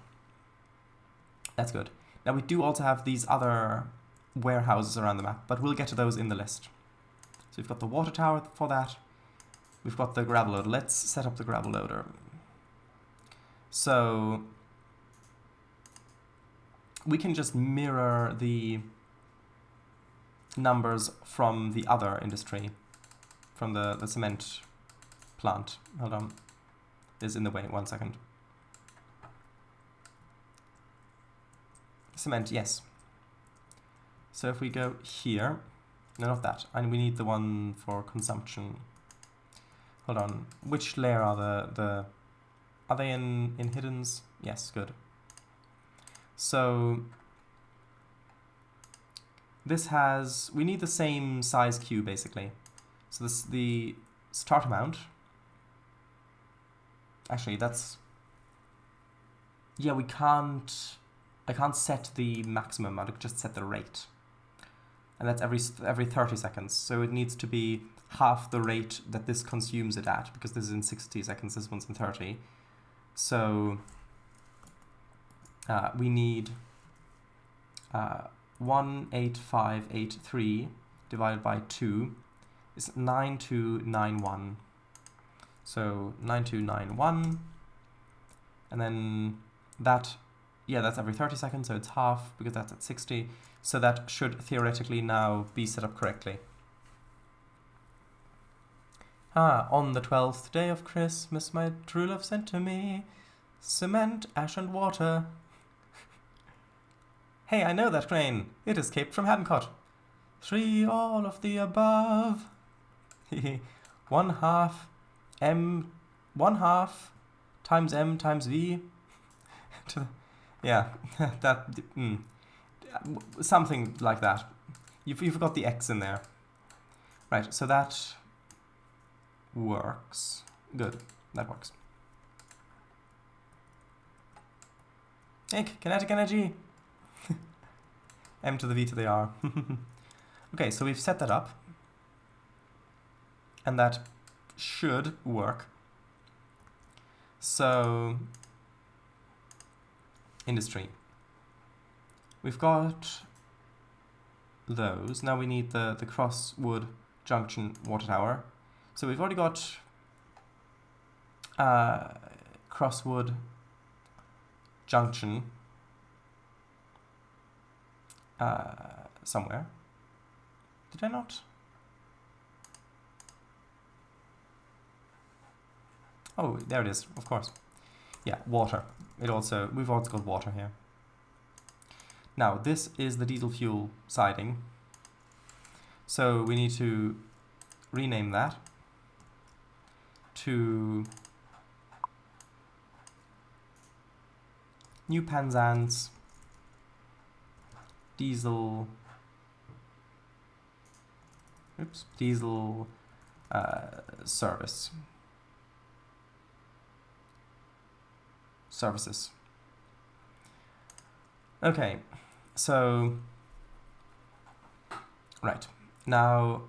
That's good. Now we do also have these other warehouses around the map, but we'll get to those in the list. So we've got the water tower for that. We've got the gravel loader. Let's set up the gravel loader. So we can just mirror the numbers from the other industry, from the cement plant. Hold on. It's in the way. 1 second. Cement, yes. So if we go here, no, not that, and we need the one for consumption. Hold on, which layer are are they in hiddens? Yes, good. So this has, we need the same size queue basically. So this, the start amount, actually that's, yeah, we can't, I can't set the maximum amount, I could just set the rate. And that's every 30 seconds. So it needs to be half the rate that this consumes it at, because this is in 60 seconds, this one's in 30. So we need 18583 divided by 2 is 9291. So 9291, and then that, yeah, that's every 30 seconds, so it's half, because that's at 60. So that should theoretically now be set up correctly. On the 12th day of Christmas, my true love sent to me cement, ash, and water. Hey, I know that grain. It escaped from Hadcott. 3 all of the above. 1/2 m, 1/2 times m times v. Yeah, that something like that. You've got the x in there, right? So that works. Good, that works. Hey, kinetic energy. M to the V to the R. Okay, so we've set that up. and that should work. So, industry. We've got those. Now we need the Crosswood Junction water tower. So we've already got Crosswood Junction somewhere. Did I not? Oh, there it is, of course. Yeah, water. We've also got water here. Now, this is the diesel fuel siding. So we need to rename that to New Penzance diesel services. Okay, so right now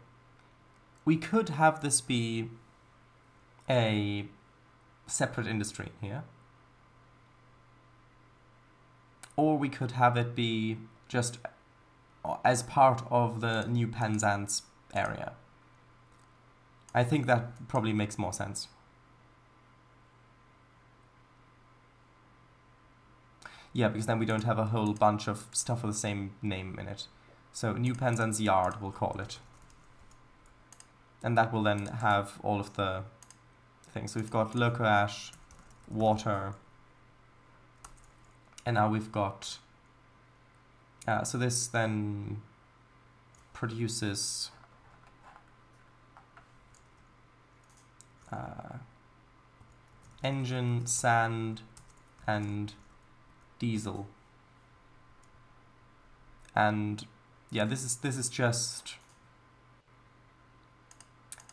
we could have this be a separate industry here, or we could have it be just as part of the New Penzance area. I think that probably makes more sense. Yeah, because then we don't have a whole bunch of stuff with the same name in it. So New Penzance Yard, we'll call it. And that will then have all of the things. So we've got loco ash, water, and now we've got... so this then produces... engine, sand, and diesel. And yeah, this is just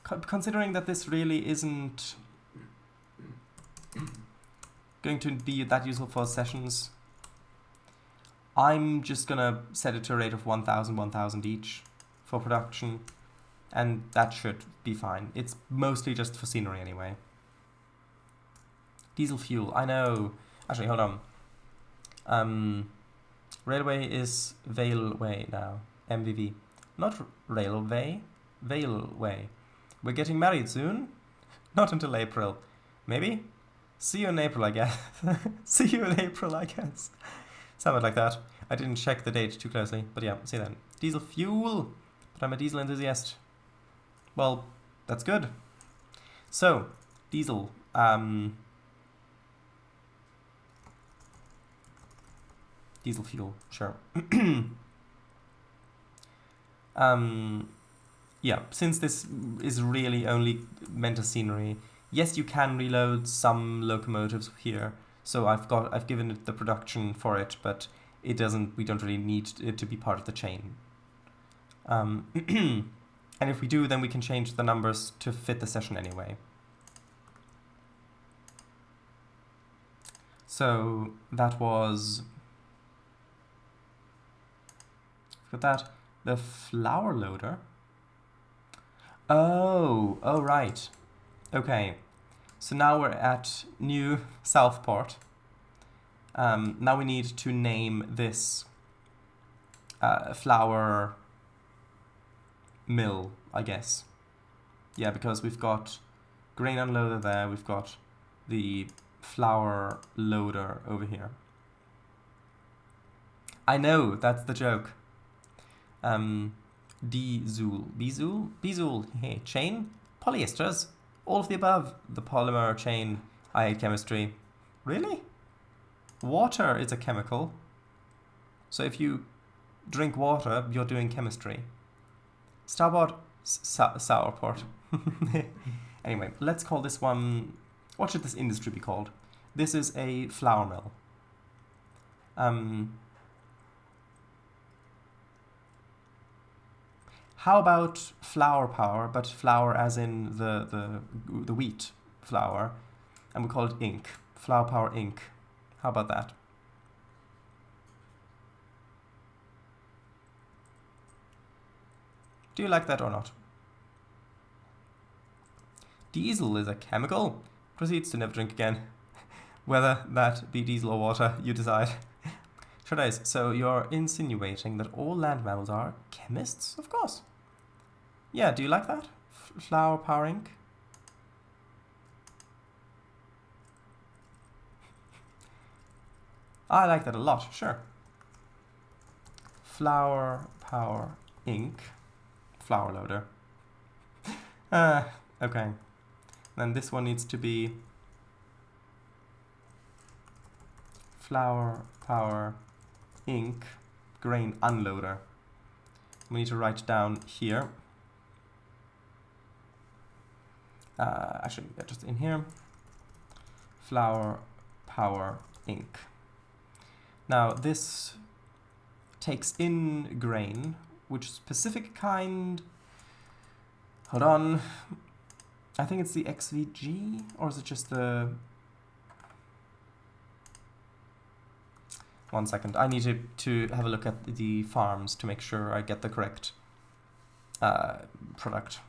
considering that this really isn't going to be that useful for sessions. I'm just gonna set it to a rate of 1,000 each for production, and that should be fine. It's mostly just for scenery anyway. Diesel fuel, I know. Actually, hold on. Railway is Valeway now. MVV. Not railway. Valeway. We're getting married soon? Not until April. Maybe? See you in April, I guess. See you in April, I guess. Something like that. I didn't check the date too closely, but yeah, see then. Diesel fuel. But I'm a diesel enthusiast. Well, that's good. So, diesel. Diesel fuel, sure. Yeah, since this is really only meant as scenery, yes, you can reload some locomotives here. So I've given it the production for it, but we don't really need it to be part of the chain. And if we do, then we can change the numbers to fit the session anyway. So that was... Look at that. The flower loader. Oh, right. Okay. So now we're at New Southport. Now we need to name this flour mill, I guess. Yeah, because we've got grain unloader there. We've got the flour loader over here. I know, that's the joke. Bizul, hey, chain, polyesters, all of the above, the polymer chain. I hate chemistry. Really? Water is a chemical. So if you drink water, you're doing chemistry. Starboard, sourport. Anyway, let's call this one, what should this industry be called? This is a flour mill. How about flour power, but flour as in the wheat flour, and we call it Inc. Flour Power Inc. How about that? Do you like that or not? Diesel is a chemical. Proceeds to never drink again. Whether that be diesel or water, you decide. Trainz, so you're insinuating that all land mammals are chemists? Of course. Yeah, do you like that? Flower power ink? I like that a lot, sure. Flower power ink. Flower loader. Okay. Then this one needs to be flower power ink grain unloader. We need to write down here. Actually, just in here. Flower power ink. Now this takes in grain, which specific kind? Hold on. I think it's the XVG, or is it just the... 1 second. I need to have a look at the farms to make sure I get the correct product.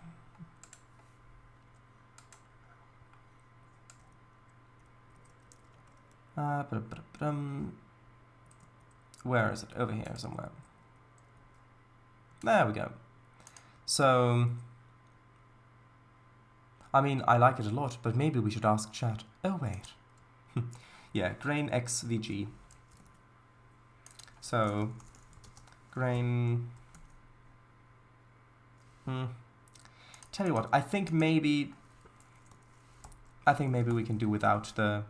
Where is it? Over here somewhere. There we go. So, I mean, I like it a lot, but maybe we should ask chat. Oh, wait. Yeah, grain XVG. So, grain... Tell you what, I think maybe we can do without the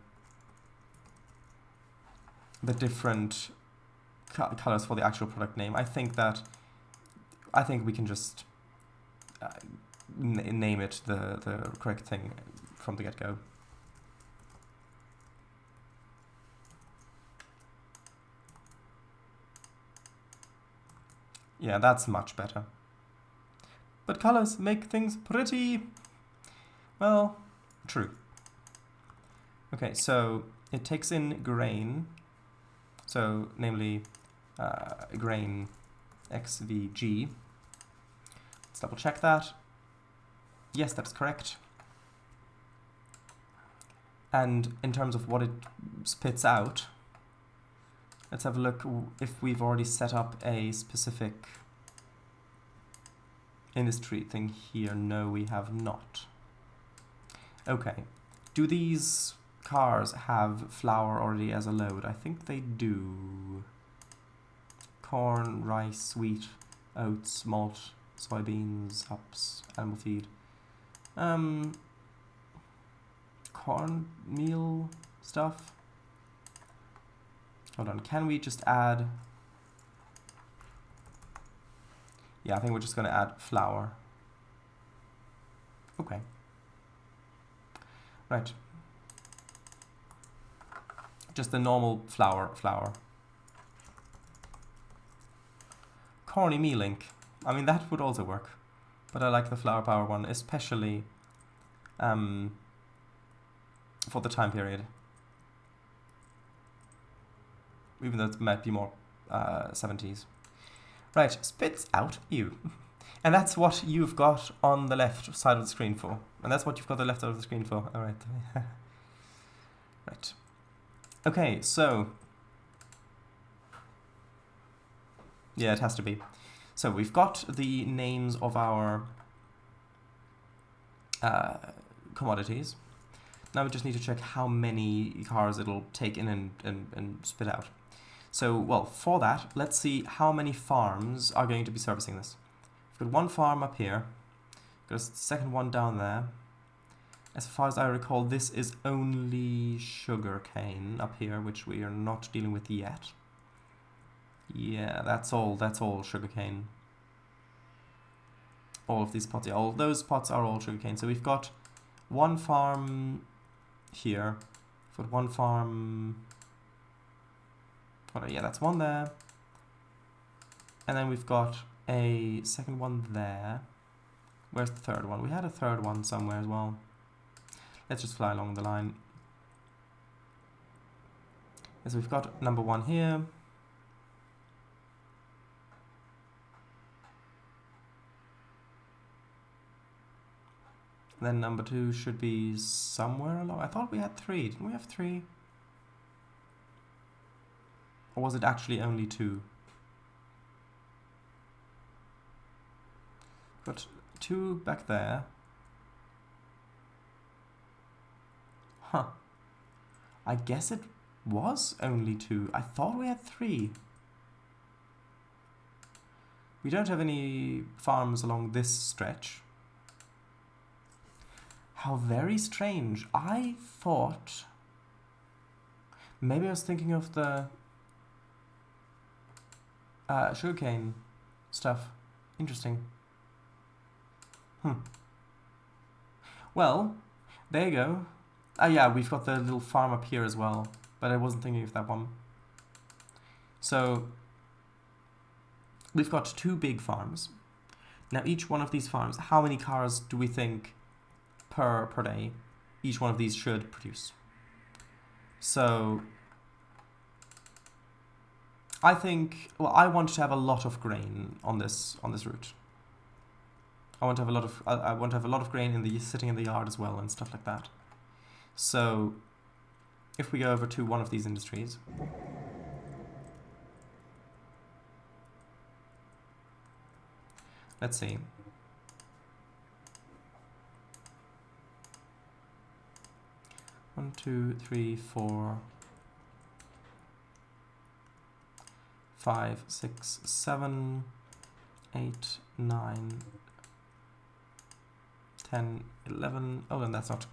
different colors for the actual product name. I think we can just name it the correct thing from the get-go. Yeah, that's much better. But colors make things pretty. Well, true. Okay, so it takes in grain. So, namely, grain XVG. Let's double check that. Yes, that's correct. And in terms of what it spits out, let's have a look if we've already set up a specific industry thing here. No, we have not. Okay. Do these cars have flour already as a load? I think they do. Corn, rice, wheat, oats, malt, soybeans, hops, animal feed. Cornmeal stuff. Hold on, can we just add... Yeah, I think we're just going to add flour. Okay. Right. Just the normal flour. Corny meal ink. I mean, that would also work. But I like the flower power one, especially for the time period. Even though it might be more 70s. Right, spits out you. And that's what you've got on the left side of the screen for. And that's what you've got the left side of the screen for. Alright. Right. Okay, so... Yeah, it has to be. So we've got the names of our commodities. Now we just need to check how many cars it'll take in and spit out. So, well, for that, let's see how many farms are going to be servicing this. We've got one farm up here. Got a second one down there. As far as I recall, this is only sugarcane up here, which we are not dealing with yet. Yeah, that's all sugarcane. All of these pots, yeah, all those pots are all sugarcane. So we've got one farm here. We've got one farm... Oh, yeah, that's one there. And then we've got a second one there. Where's the third one? We had a third one somewhere as well. Let's just fly along the line. Yes, we've got number one here. Then number 2 should be somewhere along. I thought we had 3. Didn't we have 3? Or was it actually only 2? Got 2 back there. Huh. I guess it was only 2. I thought we had 3. We don't have any farms along this stretch. How very strange. I thought... Maybe I was thinking of the sugarcane stuff. Interesting. Well, there you go. Yeah, we've got the little farm up here as well, but I wasn't thinking of that one. So, we've got 2 big farms. Now, each one of these farms, how many cars do we think per day each one of these should produce? So, I think, well, I want to have a lot of grain on this route. I want to have a lot of grain sitting in the yard as well and stuff like that. So, if we go over to one of these industries, let's see. One, 2, 3, 4, 5, 6, 7, 8, 9, 10, 11. Oh, and that's not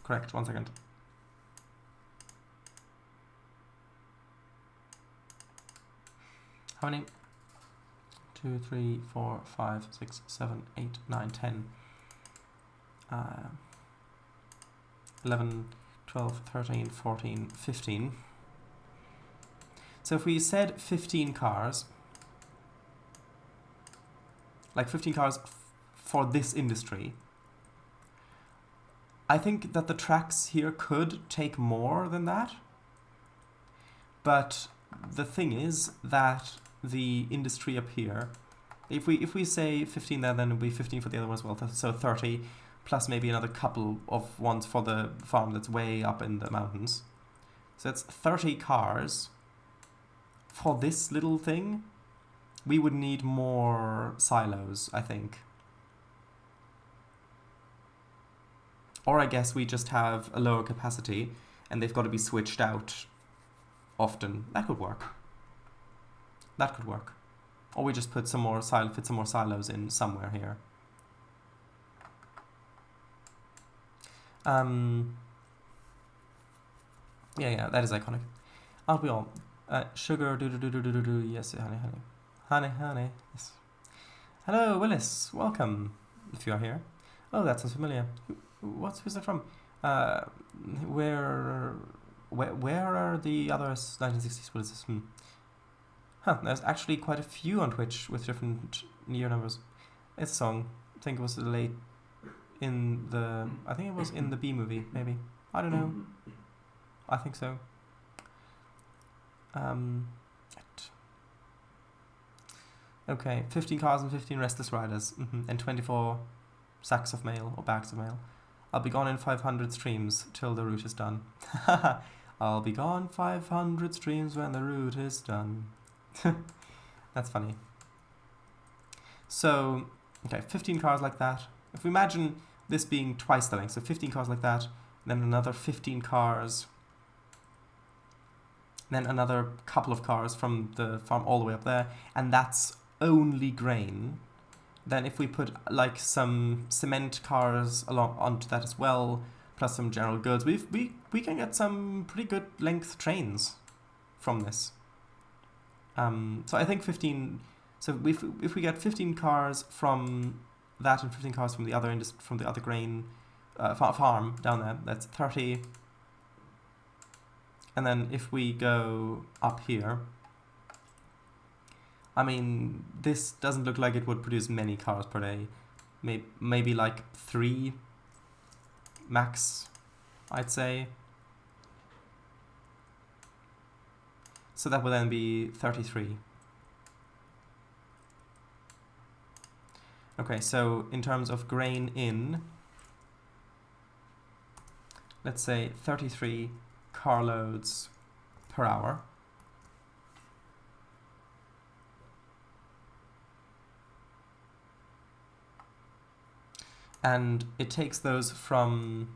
correct. 1 second. How many? 2, 3, 4, 5, 6, 7, 8, 9, 10. 11, 12, 13, 14, 15. So if we said 15 cars, like 15 cars for this industry, I think that the tracks here could take more than that. But the thing is that the industry up here, if we say 15 there, then it'll be 15 for the other one as well. So 30 plus maybe another couple of ones for the farm that's way up in the mountains. So that's 30 cars for this little thing. We would need more silos, I think. Or I guess we just have a lower capacity and they've got to be switched out often. That could work. That could work. Or we just put some more fit some more silos in somewhere here. Yeah, that is iconic. Aren't we all? Sugar, yes, honey, yes. Hello, Willis, welcome, if you are here. Oh, that sounds familiar. Who's that from? Where are the other 1960s? What is this? There's actually quite a few on Twitch with different year numbers. It's a song. I think it was late in the... I think it was in the B movie, maybe. I don't know. I think so. Okay, 15 cars and 15 restless riders. And 24 sacks of mail, or bags of mail. I'll be gone in 500 streams till the route is done. I'll be gone 500 streams when the route is done. That's funny. So, okay, 15 cars like that. If we imagine this being twice the length, so 15 cars like that, then another 15 cars, then another couple of cars from the farm all the way up there, and that's only grain. Then if we put like some cement cars along onto that as well, plus some general goods, we can get some pretty good length trains from this. So I think 15. So if we get 15 cars from that and 15 cars from the other grain farm down there, that's 30. And then if we go up here, I mean, this doesn't look like it would produce many cars per day. Maybe like 3 max, I'd say. So that would then be 33. Okay, so in terms of grain in, let's say 33 carloads per hour. And it takes those from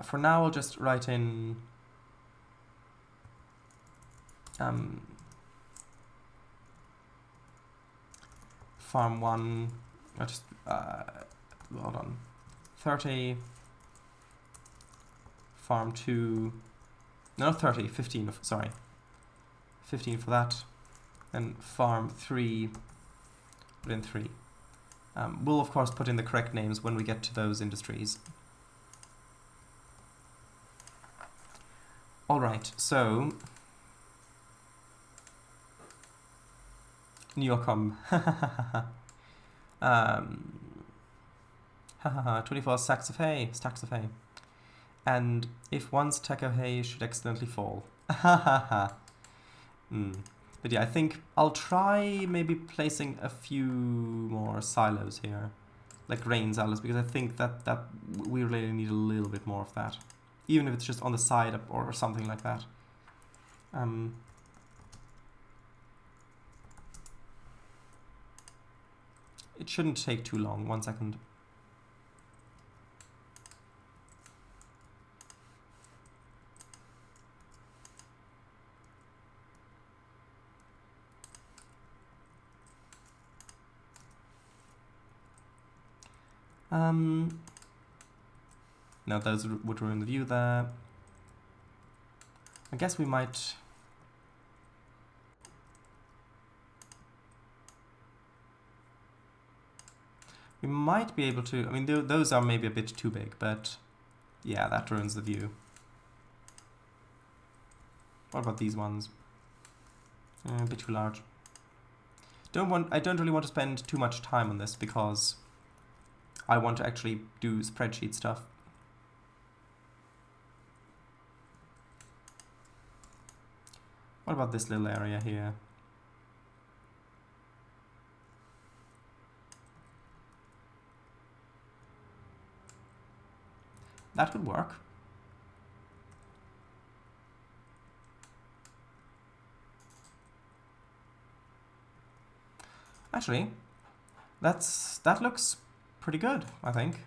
for now I'll just write in farm 1, just hold on, 30, farm 2, no 30, 15, sorry, 15 for that, and farm 3, put in 3. We'll of course put in the correct names when we get to those industries. Alright, so Neocom. 24 stacks of hay. And if one stack of hay should accidentally fall. But yeah, I think I'll try maybe placing a few more silos here, like grain silos, because I think that we really need a little bit more of that, even if it's just on the side or something like that. It shouldn't take too long. 1 second. No, those would ruin the view there. I guess we might... We might be able to... I mean, those are maybe a bit too big, but yeah, that ruins the view. What about these ones? A bit too large. I don't really want to spend too much time on this because I want to actually do spreadsheet stuff. What about this little area here? That could work. Actually, that looks pretty good, I think.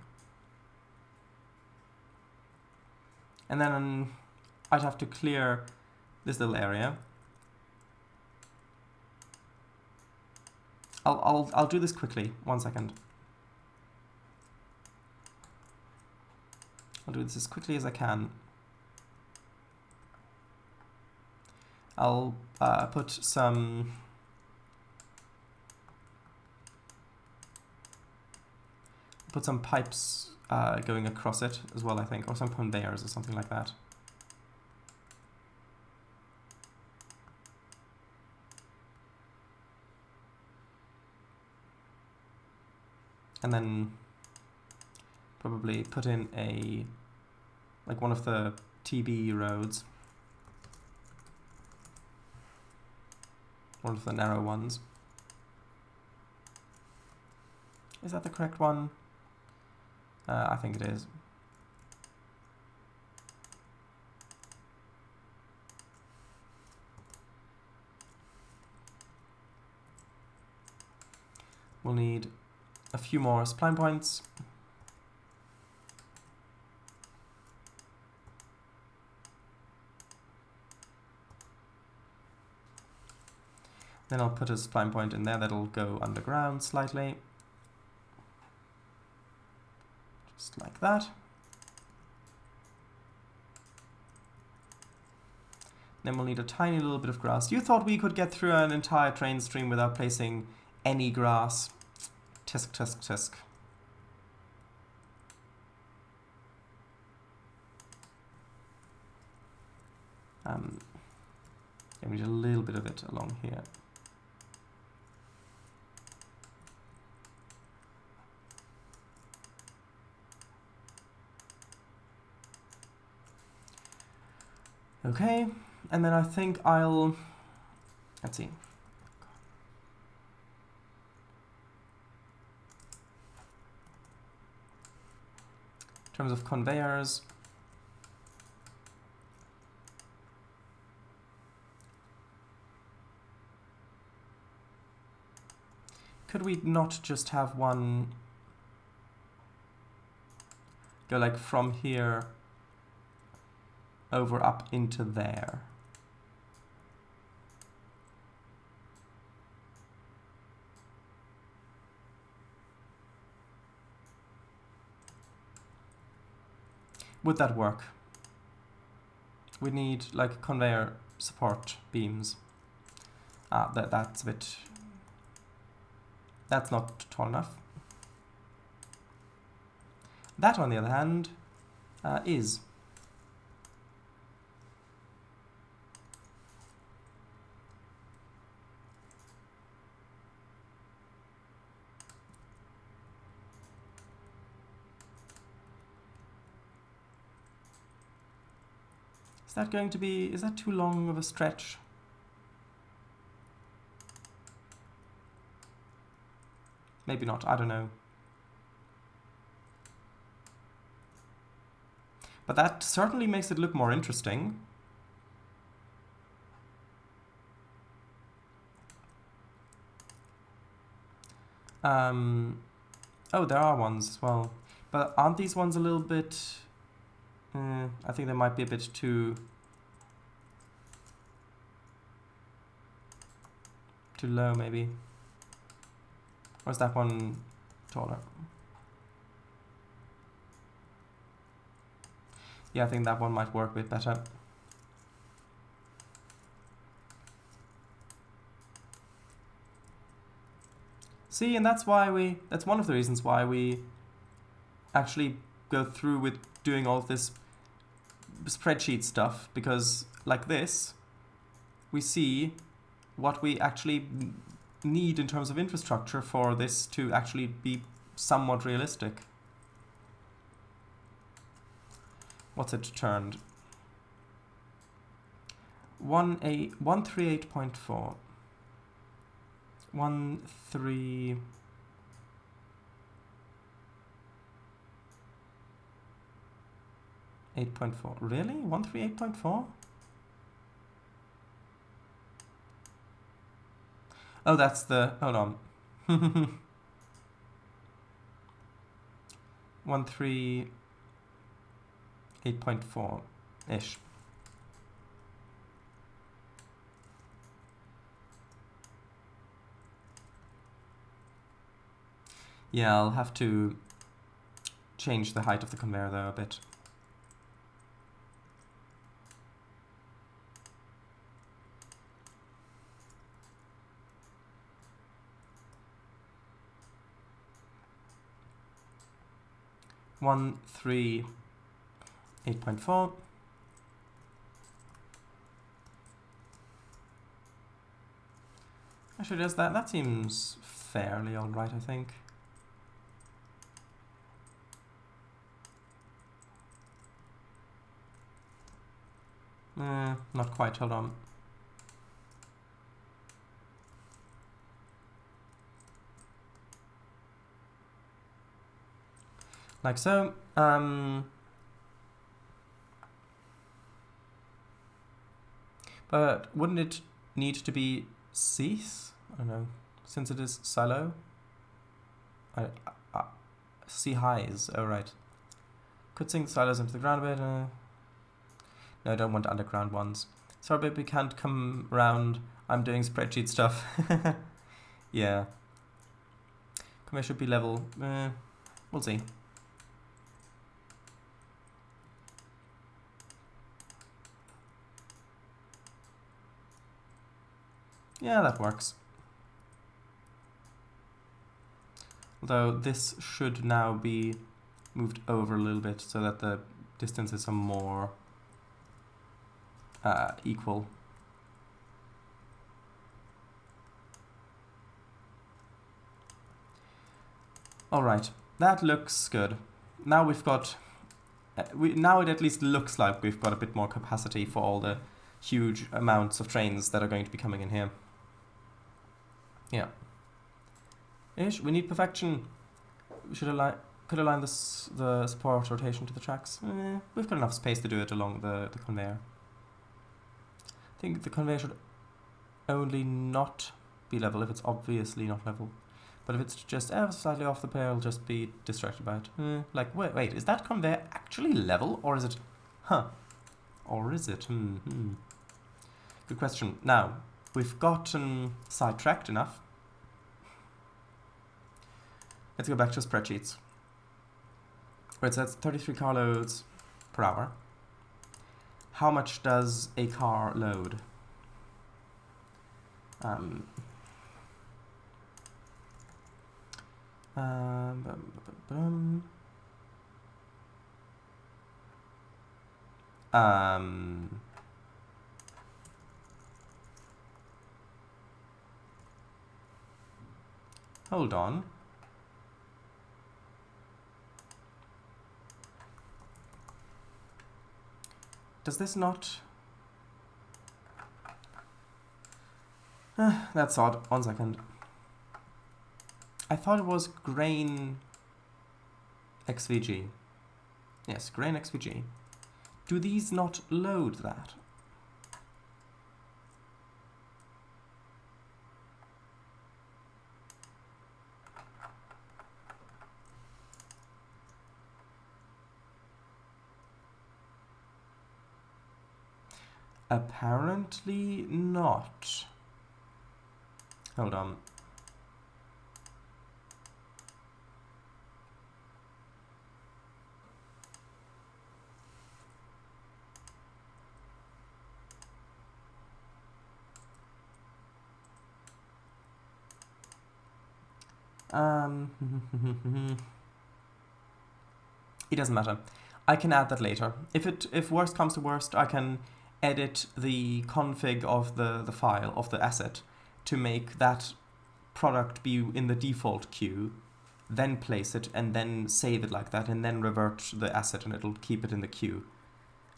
And then I'd have to clear this little area. I'll do this quickly. 1 second. I'll do this as quickly as I can. I'll put some pipes going across it as well, I think, or some conveyors or something like that. And then probably put in one of the TB roads, one of the narrow ones. Is that the correct one? I think it is. We'll need a few more spline points. Then I'll put a spline point in there that'll go underground slightly. Just like that. Then we'll need a tiny little bit of grass. You thought we could get through an entire train stream without placing any grass. Tisk, tisk, tisk. Yeah, we need a little bit of it along here. Okay, and then I think let's see. terms of conveyors, could we not just have one go like from here over up into there? Would that work? We need like conveyor support beams. That's a bit... That's not tall enough. That, on the other hand, is. Is that going to be... Is that too long of a stretch? Maybe not, I don't know. But that certainly makes it look more interesting. Oh, there are ones as well. But aren't these ones a little bit... I think they might be a bit too low, maybe. Or is that one taller? Yeah, I think that one might work a bit better. See, and that's why that's one of the reasons why we actually go through with doing all of this spreadsheet stuff, because like this, we see what we actually need in terms of infrastructure for this to actually be somewhat realistic. What's it turned? 138.4. 8.4. Really? 138.4? Oh, that's the... Hold on. 138.4-ish. Yeah, I'll have to change the height of the conveyor though a bit. One, 3, 8.4. Actually, does that? That seems fairly alright, I think. Not quite, hold on. Like so. But wouldn't it need to be cease? I don't know, since it is silo. C highs, oh right. Could sink silos into the ground a bit. No, I don't want underground ones. Sorry, but we can't come around. I'm doing spreadsheet stuff. Yeah. Conveyor should be level. We'll see. Yeah, that works. Although this should now be moved over a little bit so that the distances are more equal. Alright, that looks good. Now we've got... now it at least looks like we've got a bit more capacity for all the huge amounts of trains that are going to be coming in here. Yeah. Ish, we need perfection. We should could align the support rotation to the tracks. We've got enough space to do it along the conveyor. I think the conveyor should only not be level if it's obviously not level. But if it's just ever slightly off the pair, I'll just be distracted by it. Like, wait, is that conveyor actually level? Or is it... Or is it? Good question. Now, we've gotten sidetracked enough. Let's go back to spreadsheets. Right, so that's 33 car loads per hour. How much does a car load? Hold on. Does this not... that's odd. 1 second. I thought it was grain XVG. Yes, grain XVG. Do these not load that? Apparently not. Hold on. It doesn't matter. I can add that later. If worst comes to worst, I can edit the config of the file, of the asset, to make that product be in the default queue, then place it, and then save it like that, and then revert the asset, and it'll keep it in the queue.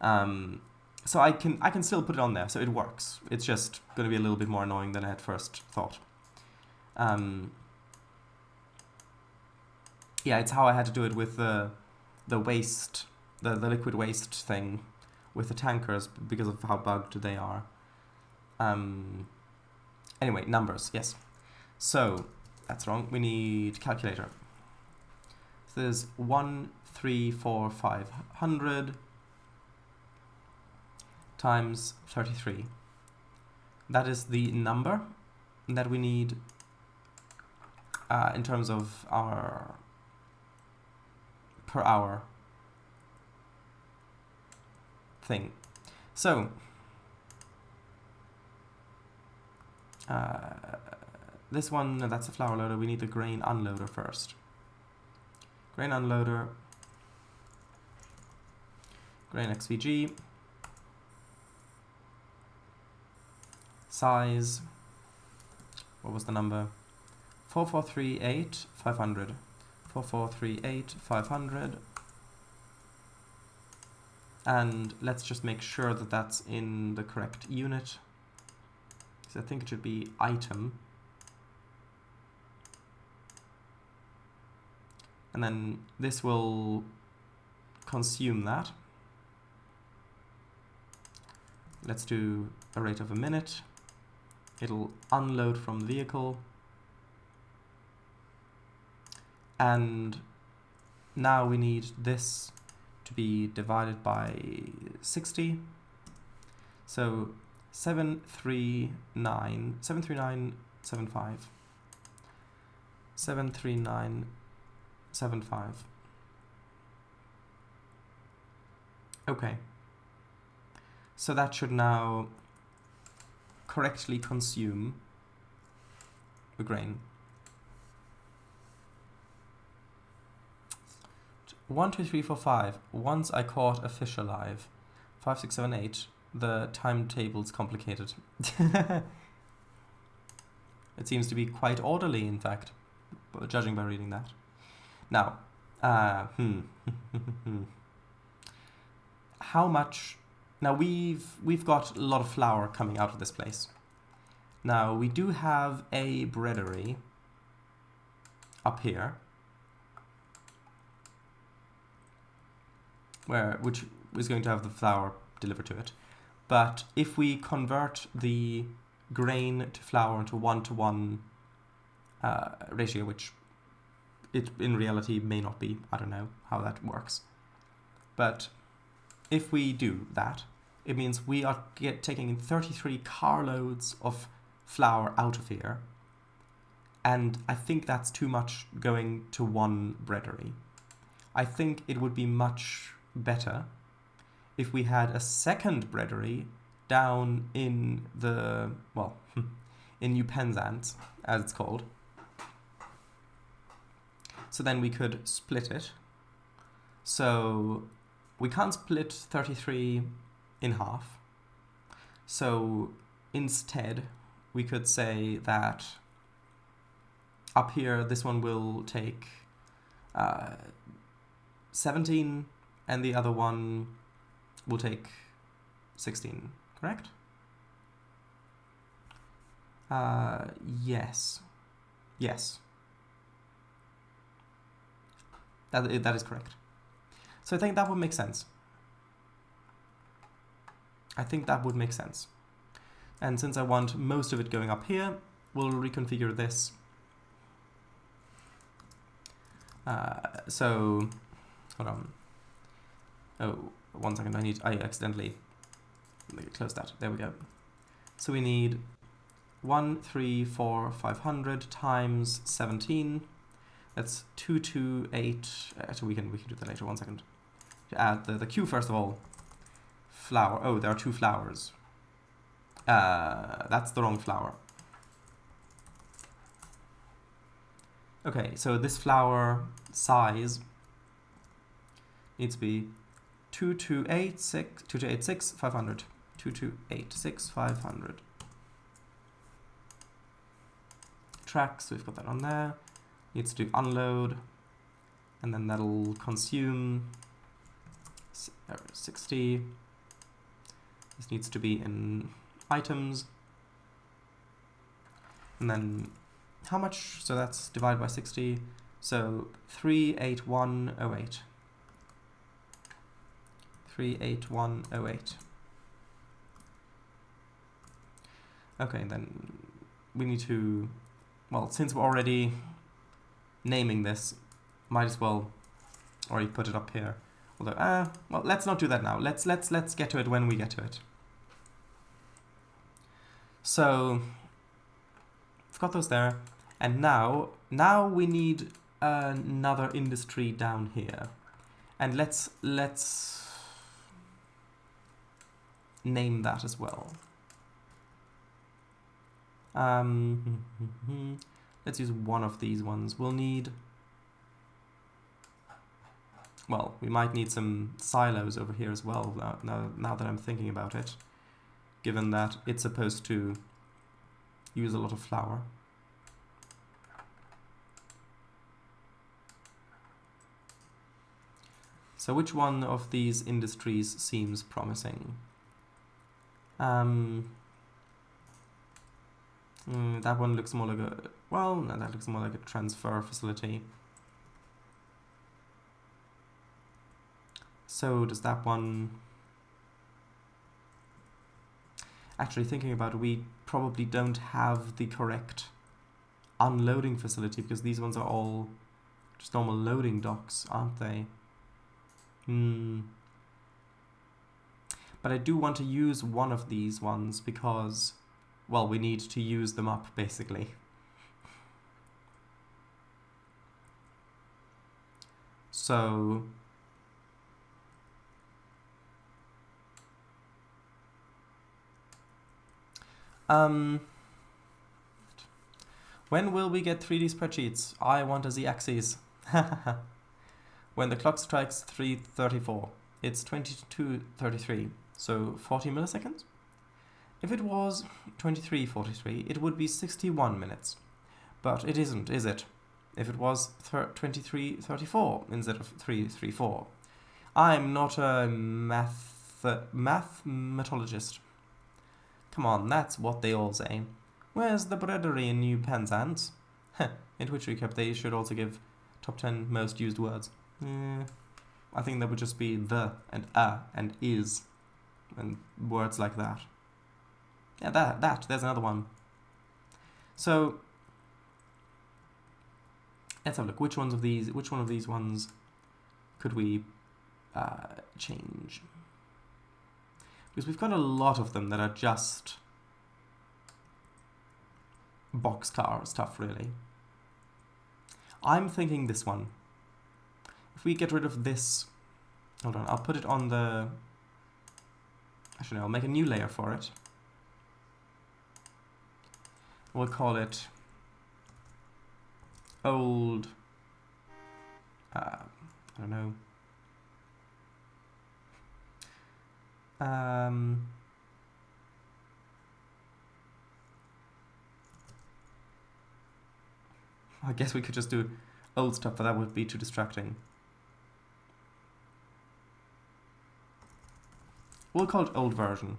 So I can still put it on there, so it works. It's just going to be a little bit more annoying than I had first thought. Yeah, it's how I had to do it with the waste, the liquid waste thing with the tankers because of how bugged they are. Anyway, numbers, yes. So, that's wrong. We need calculator. So there's 1,345,000 times 33. That is the number that we need in terms of our per hour thing. So this one, that's a flour loader. We need the grain unloader first. Grain unloader, grain XVG, size, what was the number? 4438500. 4438500. And let's just make sure that that's in the correct unit. So I think it should be item. And then this will consume that. Let's do a rate of a minute. It'll unload from the vehicle. And now we need this to be divided by 60. So 73975. 73975. Okay. So that should now correctly consume the grain. 1, 2, 3, 4, 5. Once I caught a fish alive. 5, 6, 7, 8. The timetable's complicated. It seems to be quite orderly, in fact, judging by reading that. Now, how much? Now we've got a lot of flour coming out of this place. Now we do have a breadery up here. which is going to have the flour delivered to it. But if we convert the grain to flour into 1-to-1 ratio, which it in reality may not be, I don't know how that works. But if we do that, it means we are taking 33 carloads of flour out of here. And I think that's too much going to one breadery. I think it would be much better if we had a second breadery down in the, well, in New Penzance, as it's called. So then we could split it. So we can't split 33 in half. So instead, we could say that up here, this one will take 17, and the other one will take 16, correct? Yes. Yes. That is correct. So I think that would make sense. I think that would make sense. And since I want most of it going up here, we'll reconfigure this. So, hold on. Oh, 1 second, I accidentally closed that. There we go. So we need 500 times 17. That's 228. Actually, we can do that later. 1 second. To add the Q first of all. Flour. Oh, there are 2 flours. That's the wrong flour. Okay, so this flour size needs to be 2286 500. 2286 500. Tracks, we've got that on there. Needs to unload, and then that'll consume 60. This needs to be in items, and then how much? So that's divided by 60. So 38108. 38108. Okay, then we need to, well, since we're already naming this, might as well already put it up here. Although, well, let's not do that now. Let's get to it when we get to it. So I've got those there, and now we need another industry down here, and let's name that as well. Let's use one of these ones. We'll need, well, we might need some silos over here as well, now that I'm thinking about it, given that it's supposed to use a lot of flour. So which one of these industries seems promising? That one looks more like a, well, no, that looks more like a transfer facility. So does that one... Actually, thinking about it, we probably don't have the correct unloading facility, because these ones are all just normal loading docks, aren't they? But I do want to use one of these ones because, well, we need to use them up, basically. So when will we get 3D spreadsheets? I want a z-axis. When the clock strikes 3:34, it's 22:33, so 40 milliseconds. If it was 23:43, it would be 61 minutes. But it isn't, is it? If it was 23:34 instead of 3:34. I'm not a mathematologist. Come on, that's what they all say. Where's the breadery in New Penzance? In which recap they should also give top 10 most used words. I think there would just be the and and is and words like that. Yeah, there's another one. So let's have a look. Which one of these ones could we change? Because we've got a lot of them that are just boxcar stuff, really. I'm thinking this one. If we get rid of this, hold on, I'll put it on the, actually no, I'll make a new layer for it. We'll call it old, I don't know, I guess we could just do old stuff, but that would be too distracting. We'll call it old version.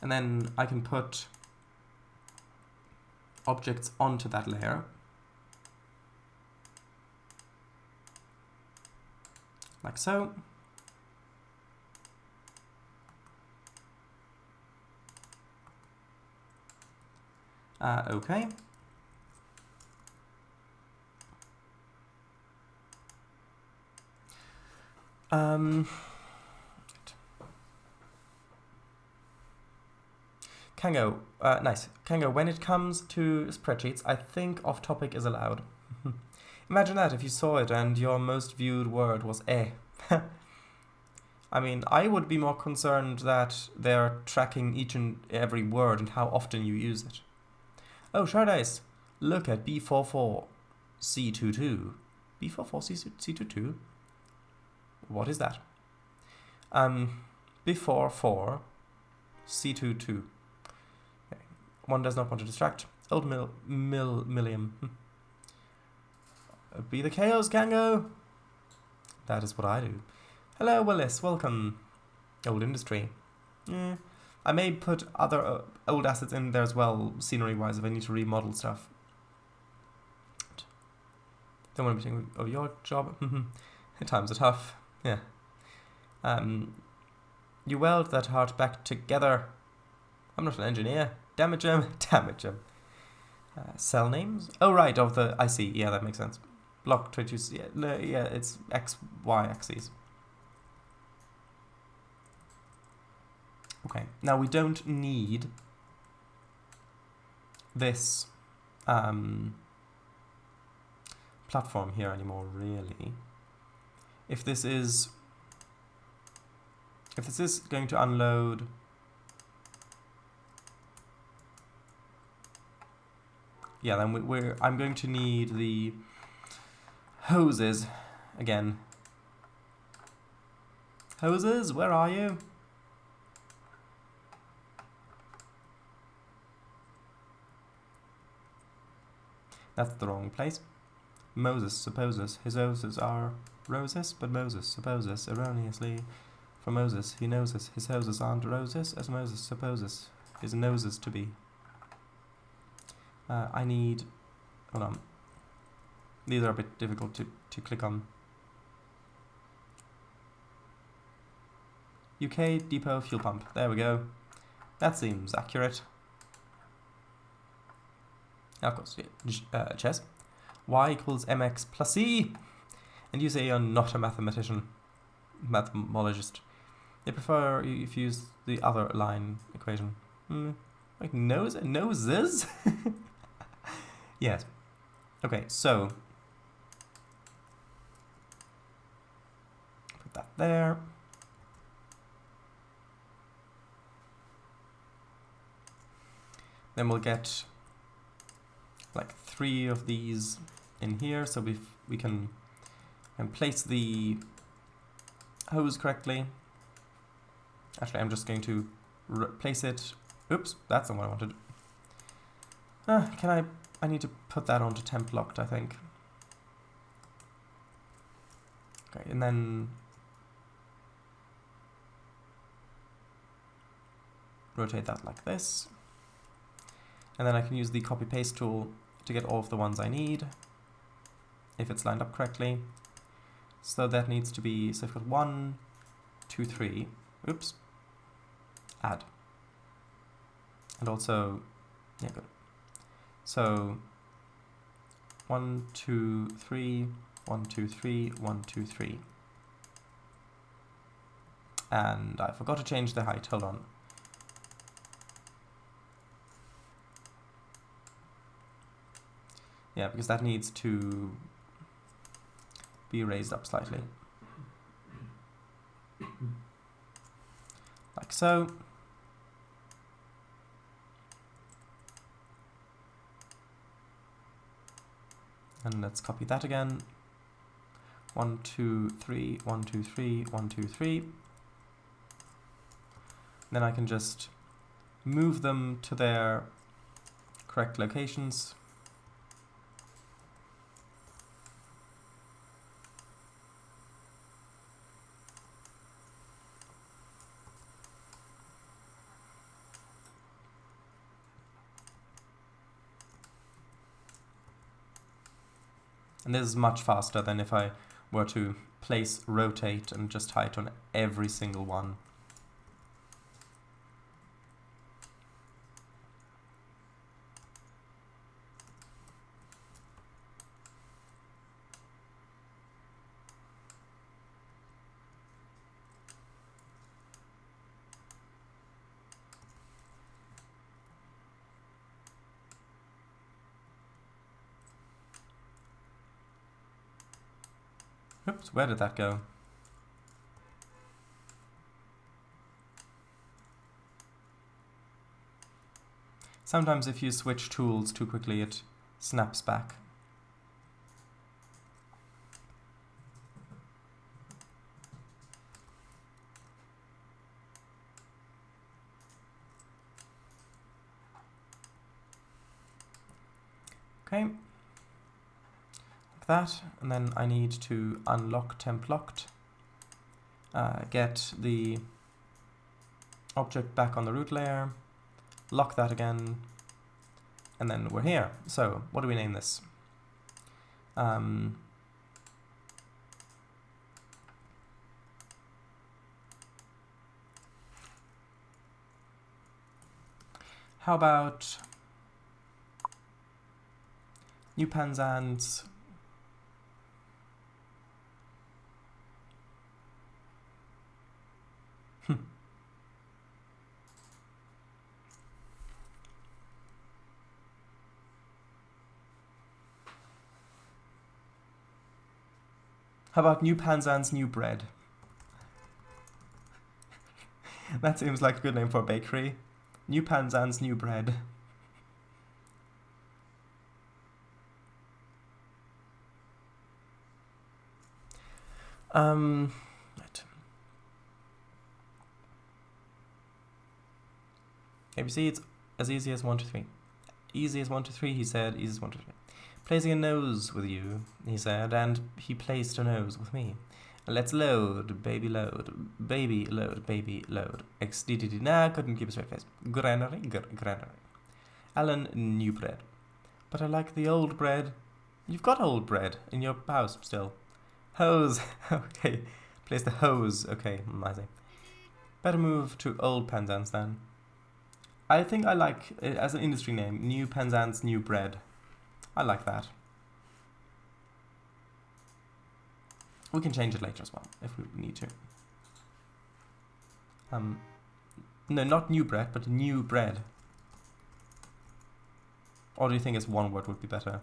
And then I can put objects onto that layer. Like so. Okay. Kango, nice. Kango, when it comes to spreadsheets, I think off-topic is allowed. Imagine that if you saw it and your most viewed word was eh. I mean, I would be more concerned that they're tracking each and every word and how often you use it. Oh, Shardice, look at B44C22. B44C22? What is that? Before 4, C22. Okay. One does not want to distract. Old Milliam. Be the chaos, Kango. That is what I do. Hello, Willis. Welcome. Old industry. I may put other old assets in there as well, scenery-wise, if I need to remodel stuff. Don't want to be thinking of your job. Times are tough. Yeah. You weld that heart back together. I'm not an engineer. Damage him. Damage him. Cell names? Oh, right, of the... I see. Yeah, that makes sense. Block 22... Yeah, no, yeah, it's X, Y axes. Okay, now we don't need this platform here anymore, really. If this is going to unload yeah, then I'm going to need the hoses again. Hoses, where are you? That's the wrong place. Moses supposes his hoses are roses, but Moses supposes erroneously from Moses he knows his hoses aren't roses, as Moses supposes his noses to be. I need... hold on. These are a bit difficult to click on. UK depot fuel pump. There we go. That seems accurate. Of course, yeah. Chess. Y equals mx plus c. And you say you're not a mathematician. Mathemologist. They prefer if you use the other line equation. Like noses? Yes. Okay, so put that there. Then we'll get like 3 of these in here, so we can place the hose correctly. Actually, I'm just going to place it. Oops, that's not what I wanted. I need to put that onto temp locked, I think. Okay, and then rotate that like this. And then I can use the copy paste tool to get all of the ones I need, if it's lined up correctly. So that needs to be, so I've got 1, 2, 3. Oops. Add. And also, yeah, good. So 1, 2, 3, 1, 2, 3, 1, 2, 3. And I forgot to change the height. Hold on. Yeah, because that needs to be raised up slightly. Like so. And let's copy that again. 1, 2, 3, 1, 2, 3, 1, 2, 3. Then I can just move them to their correct locations. And this is much faster than if I were to place, rotate, and just height on every single one. Oops, where did that go? Sometimes if you switch tools too quickly, it snaps back. Okay. That, and then I need to unlock temp locked, get the object back on the root layer, lock that again, and then we're here. So what do we name this? How about New Penzance How about New Penzance New Bread? That seems like a good name for a bakery. New Penzance New Bread. Right. ABC, it's as easy as 1, 2, 3. Easy as 1, 2, 3, he said. Easy as 1, 2, 3. Placing a nose with you, he said, and he placed a nose with me. Let's load, baby load, baby load, baby load. XDDD, nah, couldn't keep a straight face. Granary. Alan, new bread. But I like the old bread. You've got old bread in your house still. Hose, okay. Place the hose, okay, I see. Better move to old Penzance then. I think I like it as an industry name, New Penzance, New Bread. I like that. We can change it later as well, if we need to. No, not new bread, but new bread. Or do you think it's one word would be better?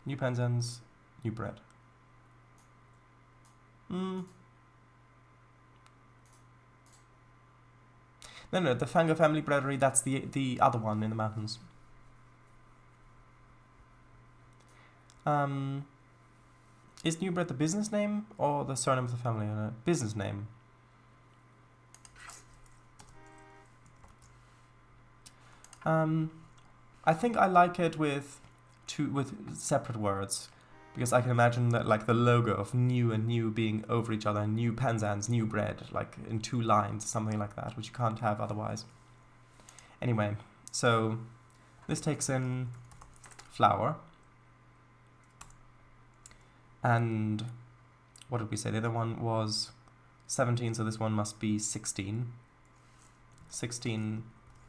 New Penzance, new bread. No, the Fango Family Breadery, that's the other one in the mountains. Is New Bread the business name or the surname of the family? Business name. I think I like it with separate words, because I can imagine that like the logo of new and new being over each other, New Penzance, New Bread, like in 2 lines, something like that, which you can't have otherwise. Anyway, so this takes in flour. And what did we say? The other one was 17, so this one must be 16. 16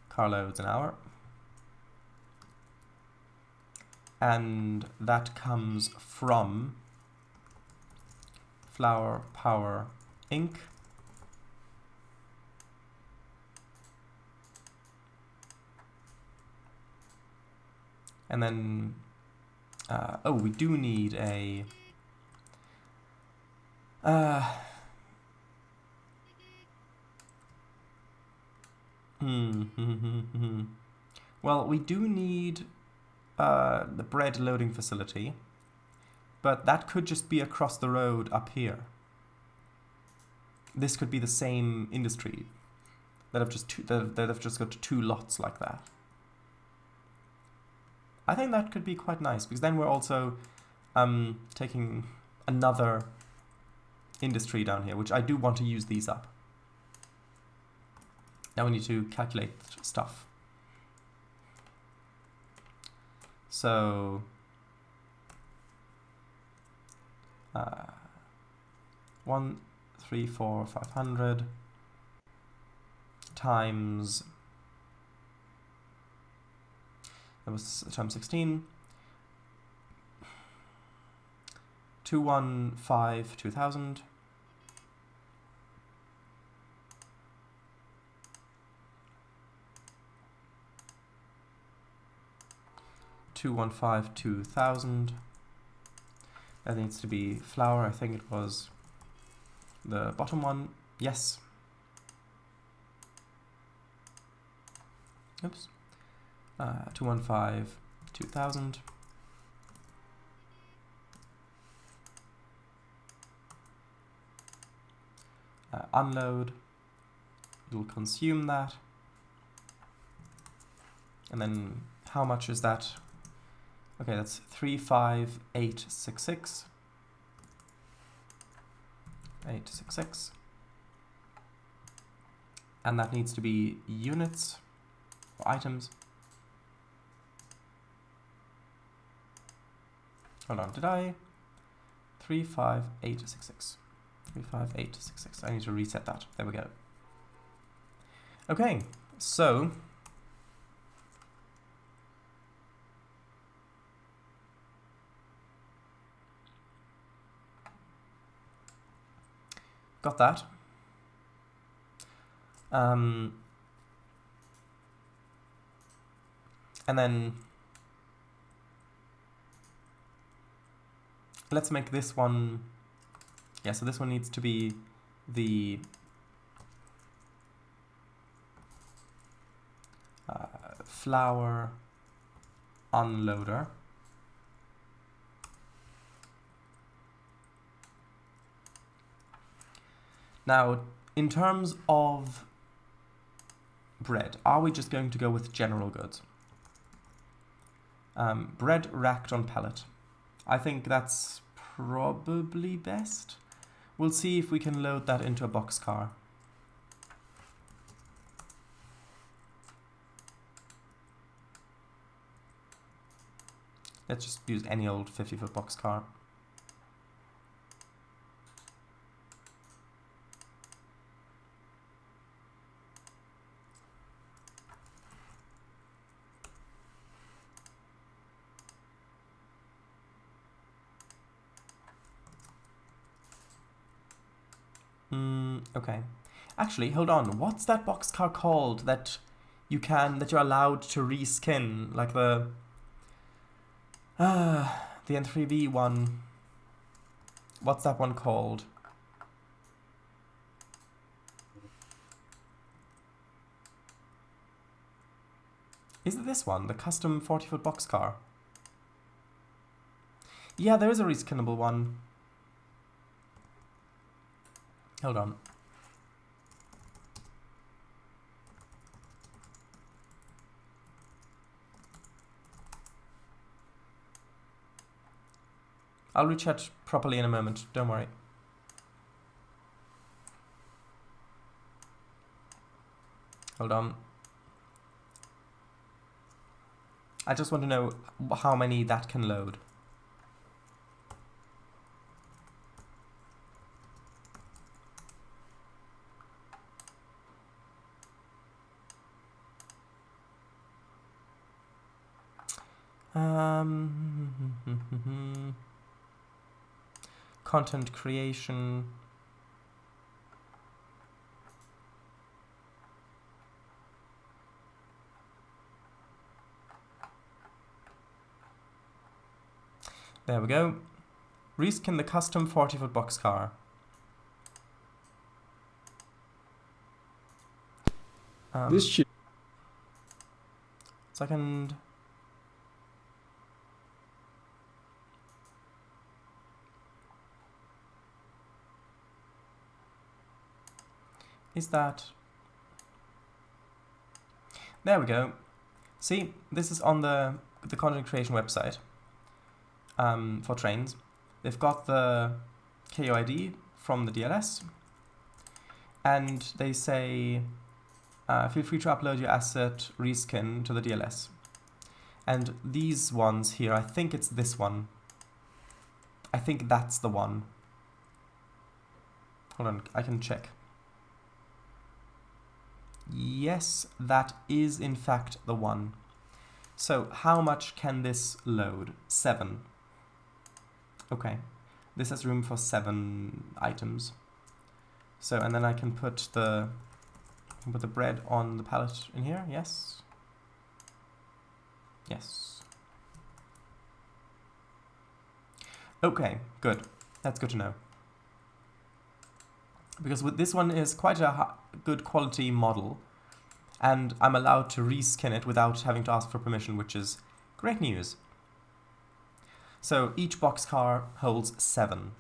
carloads an hour. And that comes from Flour Power Inc. And then, oh, we do need a, well, we do need the bread loading facility, but that could just be across the road up here. This could be the same industry that have just got two lots like that. I think that could be quite nice, because then we're also taking another industry down here, which I do want to use these up. Now we need to calculate stuff. So 1, 3, 4, 500 times, that was times 16, 215, 2000, 215, 2000. That needs to be flour. I think it was the bottom one. Yes. Oops. 215, 2000. Unload. It'll consume that. And then how much is that? Okay, that's 35866. 866. And that needs to be units or items. Hold on, did I? 35866. 35866. I need to reset that. There we go. Okay, so got that. And then let's make this one, yeah, so this one needs to be the flour unloader. Now, in terms of bread, are we just going to go with general goods? Bread racked on pallet. I think that's probably best. We'll see if we can load that into a boxcar. Let's just use any old 50-foot boxcar. Okay. Actually, hold on. What's that boxcar called that you're allowed to reskin? Like the N3V one. What's that one called? Is it this one? The custom 40-foot boxcar? Yeah, there is a reskinnable one. Hold on. I'll rechat properly in a moment, don't worry. Hold on. I just want to know how many that can load. Content creation. There we go. Reskin the custom 40-foot boxcar. This should. Second. Is that... There we go. See, this is on the content creation website for Trainz. They've got the KOID from the DLS, and they say, feel free to upload your asset reskin to the DLS. And these ones here, I think it's this one. I think that's the one. Hold on, I can check. Yes, that is in fact the one. So how much can this load? 7. Okay, this has room for 7 items. So, and then I can put the bread on the pallet in here. Yes. Yes. Okay, good. That's good to know. Because with this one is quite a good quality model, and I'm allowed to reskin it without having to ask for permission, which is great news. So each boxcar holds 7.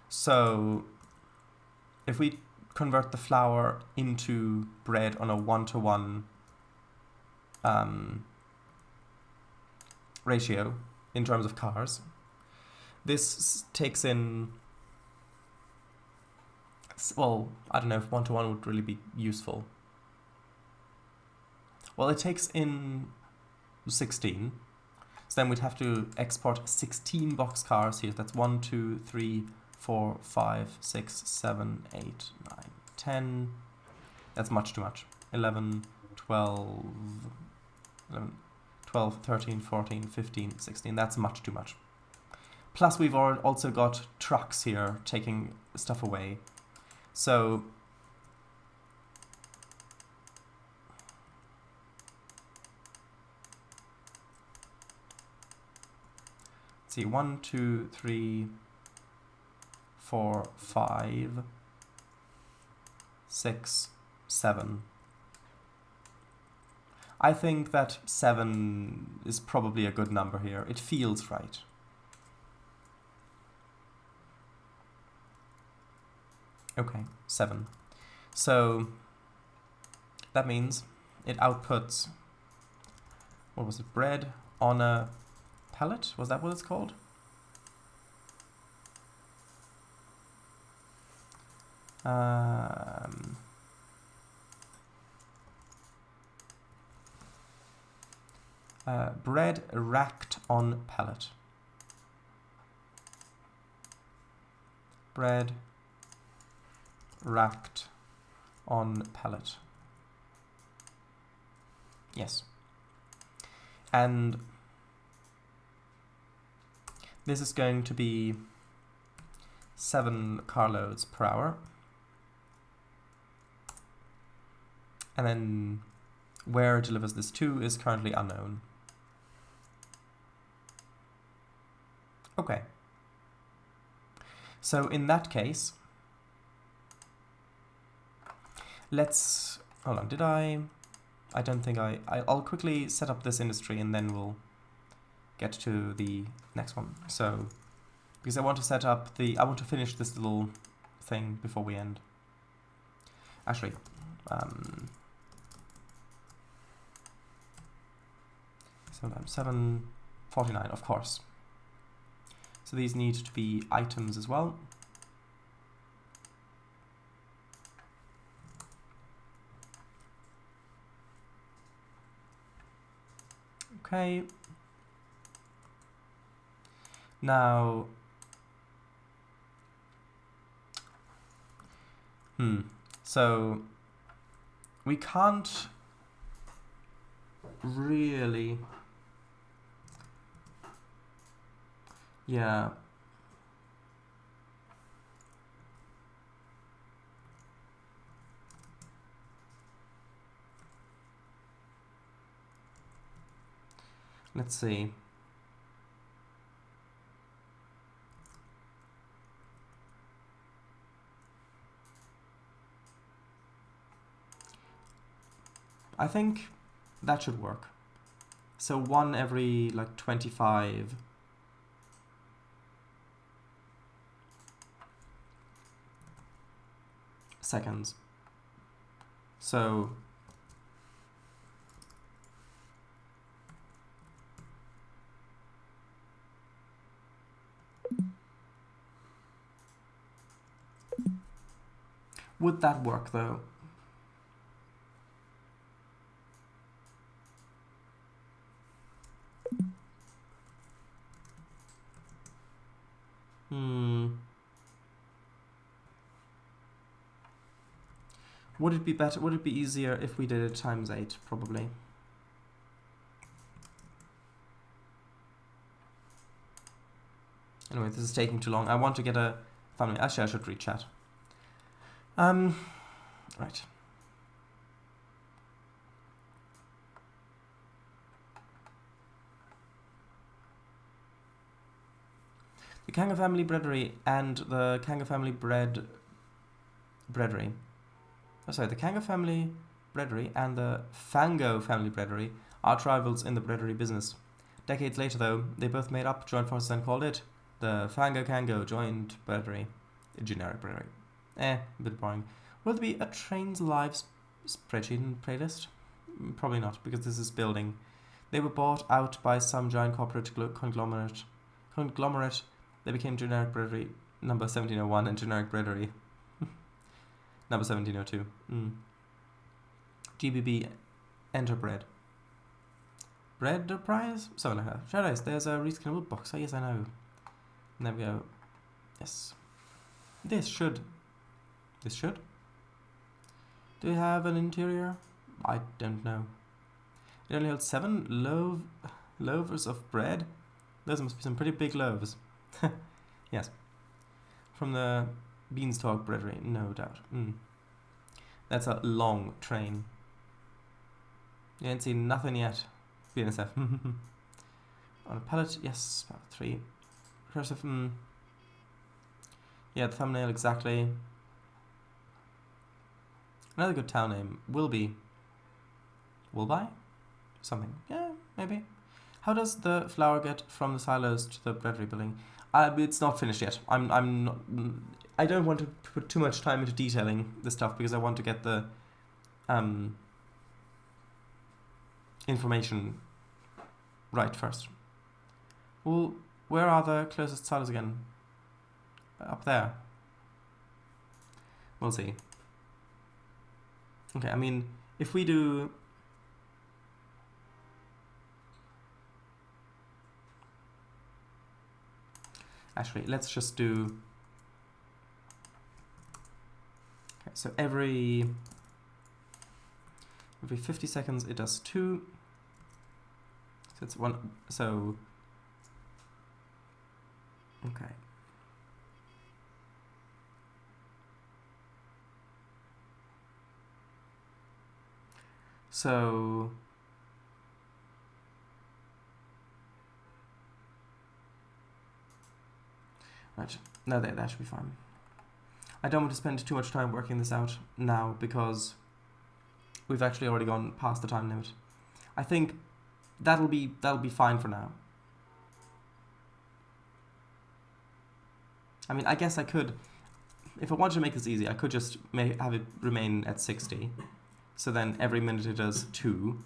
So if we convert the flour into bread on a 1-to-1 ratio in terms of cars, this takes in, well, I don't know if 1-to-1 would really be useful. Well, it takes in 16. So then we'd have to export 16 boxcars here. That's 1, 2, 3, 4, 5, 6, 7, 8, 9, 10. That's much too much. 11, 12, 13, 14, 15, 16. That's much too much. Plus we've also got trucks here taking stuff away. So let's see, 1, 2, 3, 4, 5, 6, 7. I think that 7 is probably a good number here. It feels right. Okay, 7. So that means it outputs, what was it, bread on a pallet? Was that what it's called? Bread racked on pallet. Bread racked on pallet. Yes. And this is going to be 7 carloads per hour. And then where it delivers this to is currently unknown. Okay. So in that case, let's, hold on, did I don't think I'll quickly set up this industry and then we'll get to the next one. So, because I want to set up I want to finish this little thing before we end. Actually, sometimes 749, of course. So these need to be items as well. Okay. Now, so we can't really Yeah. Let's see. I think that should work. So one every like 25 seconds. So would that work though? Would it be better? Would it be easier if we did it times 8? Probably. Anyway, this is taking too long. I want to get a family. Actually, I should read chat. Right. The Kanga family breadery and the Kanga family breadery. Oh, sorry, the Kanga family breadery and the Fango family breadery are rivals in the breadery business. Decades later, though, they both made up, joined forces, and called it the Fango Kango Joint Breadery. A generic breadery. A bit boring. Will there be a Trainz live spreadsheet and playlist? Probably not, because this is building. They were bought out by some giant corporate conglomerate. They became generic breadery number 1701 and generic breadery number 1702. GBB Enterbread. Bread prize? Something like that. Shadows, there's a reskinable box. Oh, yes, I know. And there we go. Yes. This should. Do we have an interior? I don't know. It only holds 7 loaves of bread. Those must be some pretty big loaves. Yes. From the Beanstalk Breadery, no doubt. That's a long train. You ain't seen nothing yet. BNSF. On a pallet, yes, about 3. Cursive, yeah, the thumbnail exactly. Another good town name. Wilby. Something. Yeah, maybe. How does the flour get from the silos to the breadery building? It's not finished yet. I don't want to put too much time into detailing this stuff because I want to get the information right first. Well, where are the closest silos again? Up there. We'll see. Okay, I mean, if we do... Actually, let's just do... Okay, so every 50 seconds it does 2. So it's 1, so... Okay. So... Right, no, that should be fine. I don't want to spend too much time working this out now because we've actually already gone past the time limit. I think that'll be fine for now. I mean, I guess I could, if I wanted to make this easy, I could just have it remain at 60. So then every minute it does 2.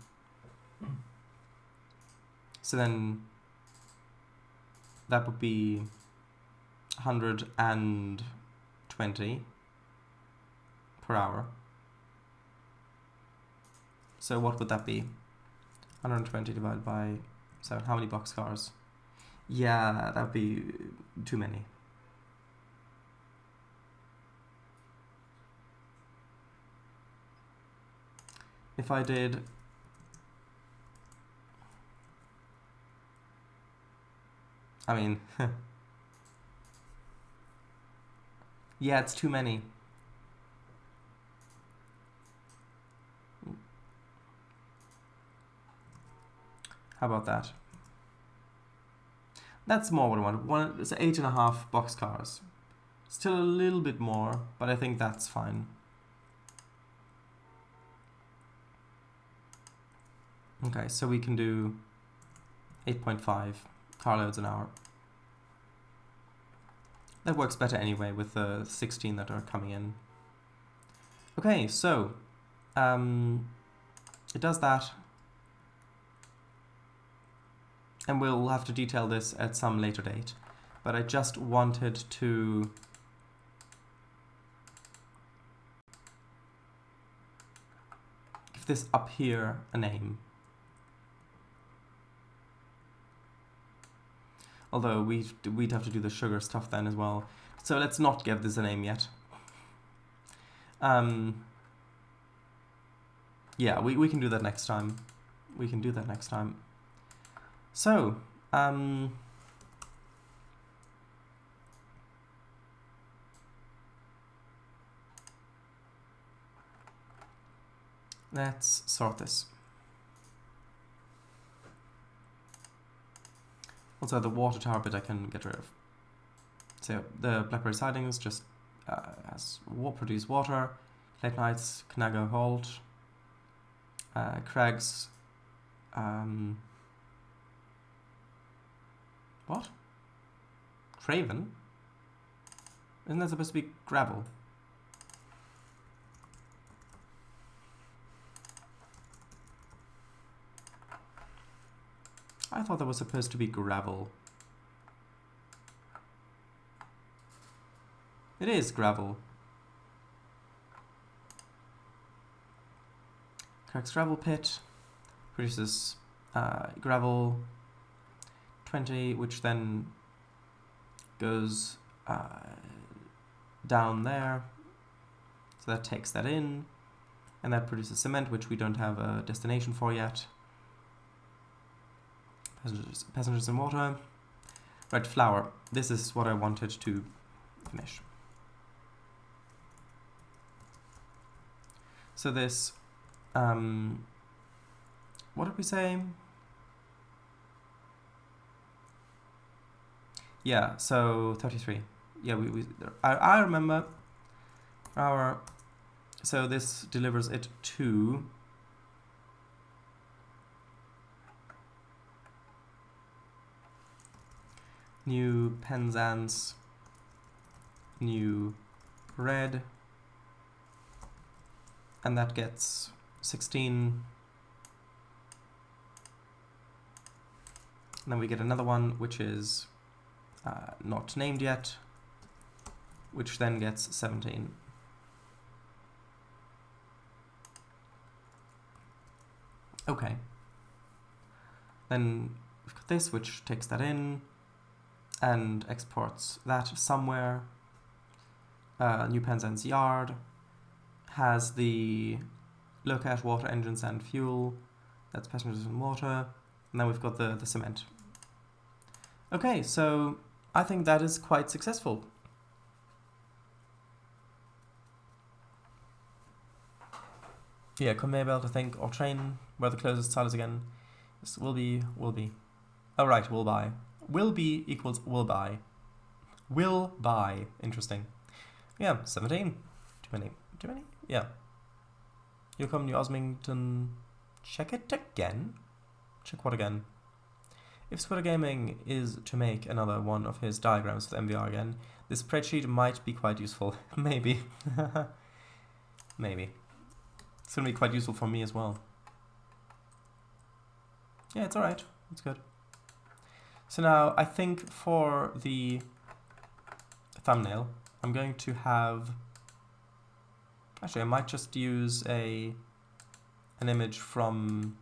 So then that would be 120 per hour. So what would that be? 120 divided by 7. How many boxcars? Yeah, that would be too many. If I did... I mean... Yeah, it's too many. How about that? That's more what I want. It's 8.5 boxcars. Still a little bit more, but I think that's fine. Okay, so we can do 8.5 carloads an hour. That works better anyway with the 16 that are coming in. Okay, so it does that. And we'll have to detail this at some later date. But I just wanted to give this up here a name. Although we'd have to do the sugar stuff then as well. So let's not give this a name yet. Yeah, we can do that next time. We can do that next time. So, let's sort this. Also, the water tower bit I can get rid of. So the Blackberry sidings just produce water. Late nights, Canago Halt, Crags. What? Craven? Isn't that supposed to be gravel? I thought that was supposed to be gravel. It is gravel. Craig's gravel pit produces gravel 20, which then goes down there. So that takes that in, and that produces cement, which we don't have a destination for yet. Passengers and water. Right, flour. This is what I wanted to finish. So this, what did we say? Yeah, so 33. Yeah, I remember our, so this delivers it to New Penzance, New Red, and that gets 16. And then we get another one which is not named yet, which then gets 17. Okay. Then we've got this, which takes that in and exports that somewhere. New Penzance Yard has the low cash water engines and fuel. That's passengers and water. And then we've got the cement. Okay, so I think that is quite successful. Yeah, conveyor belt, I think, or train, where the closest style is again. This will be. Oh, right, will buy. Will be equals will buy. Will buy. Interesting. Yeah, 17. Too many. Yeah. Yocom, New Osmington. Check it again? Check what again? If Squitter Gaming is to make another one of his diagrams with MVR again, this spreadsheet might be quite useful. Maybe. Maybe. It's going to be quite useful for me as well. Yeah, it's alright. It's good. So now, I think for the thumbnail, I'm going to have... Actually, I might just use an image from...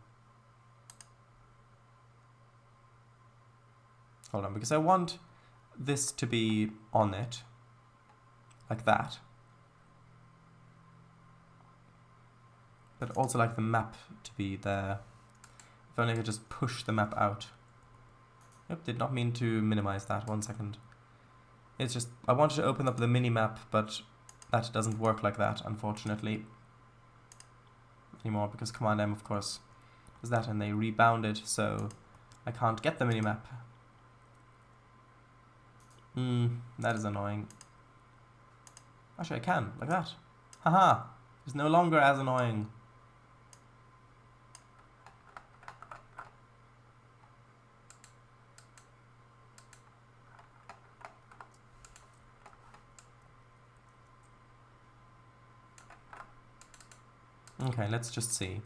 Hold on, because I want this to be on it, like that. But also like the map to be there. If only I could just push the map out. Yep, did not mean to minimize that. 1 second. It's just, I wanted to open up the mini-map, but that doesn't work like that, unfortunately. Anymore, because Command M, of course, does that, and they rebounded, so I can't get the mini-map. That is annoying. Actually, I can, like that. Haha! It's no longer as annoying. Okay, let's just see.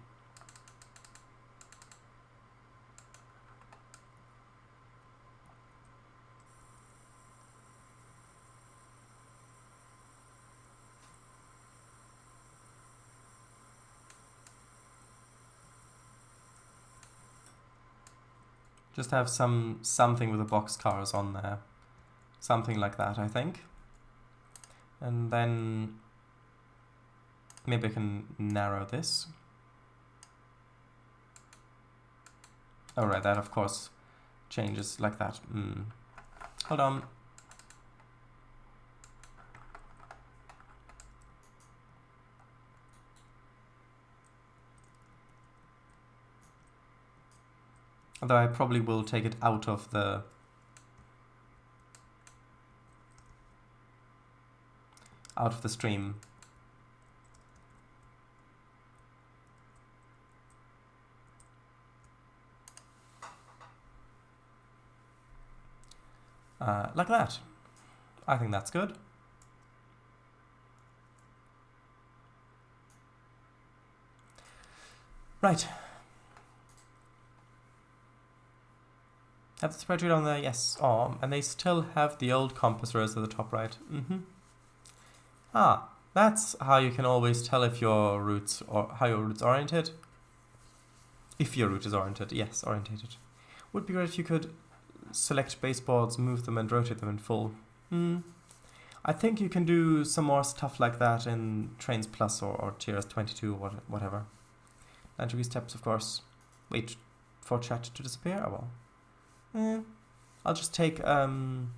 Just have something with the boxcars on there. Something like that, I think. And then maybe I can narrow this. Alright, that of course changes like that. Hold on. Although I probably will take it out of the stream. Like that. I think that's good. Right. Have the spreadsheet on there? Yes. Oh, and they still have the old compass rose at the top right. Ah, that's how you can always tell if your routes or how your route's oriented. If your route is oriented, yes, orientated. Would be great if you could select baseboards, move them, and rotate them in full. I think you can do some more stuff like that in Trainz Plus or TRS-22 or whatever. 9 steps, of course. Wait for chat to disappear. Oh well. I'll just take an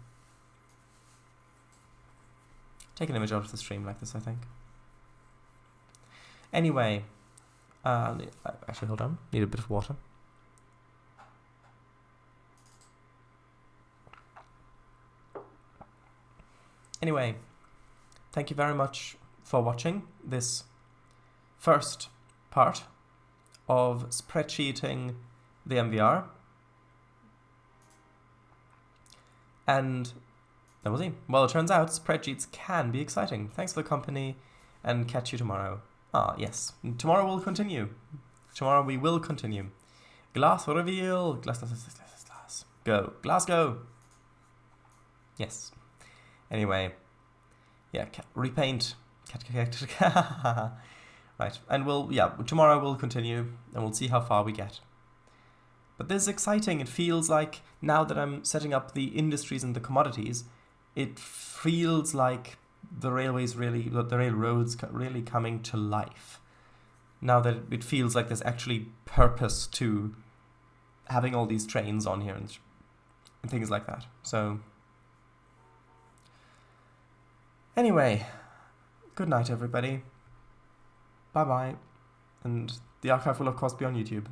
image out of the stream like this, I think. Anyway, actually, hold on. Need a bit of water. Anyway, thank you very much for watching this first part of spreadsheeting the MVR. And that was it. Well, it turns out spreadsheets can be exciting. Thanks for the company, and catch you tomorrow. Ah, yes. Tomorrow we'll continue. Tomorrow we will continue. Glass reveal. Glass. Go. Glass go. Yes. Anyway. Yeah, repaint. Right. And tomorrow we'll continue, and we'll see how far we get. But this is exciting. It feels like, now that I'm setting up the industries and the commodities, it feels like the railroads really coming to life. Now that it feels like there's actually purpose to having all these trains on here and things like that. So, anyway, good night, everybody. Bye-bye. And the archive will, of course, be on YouTube.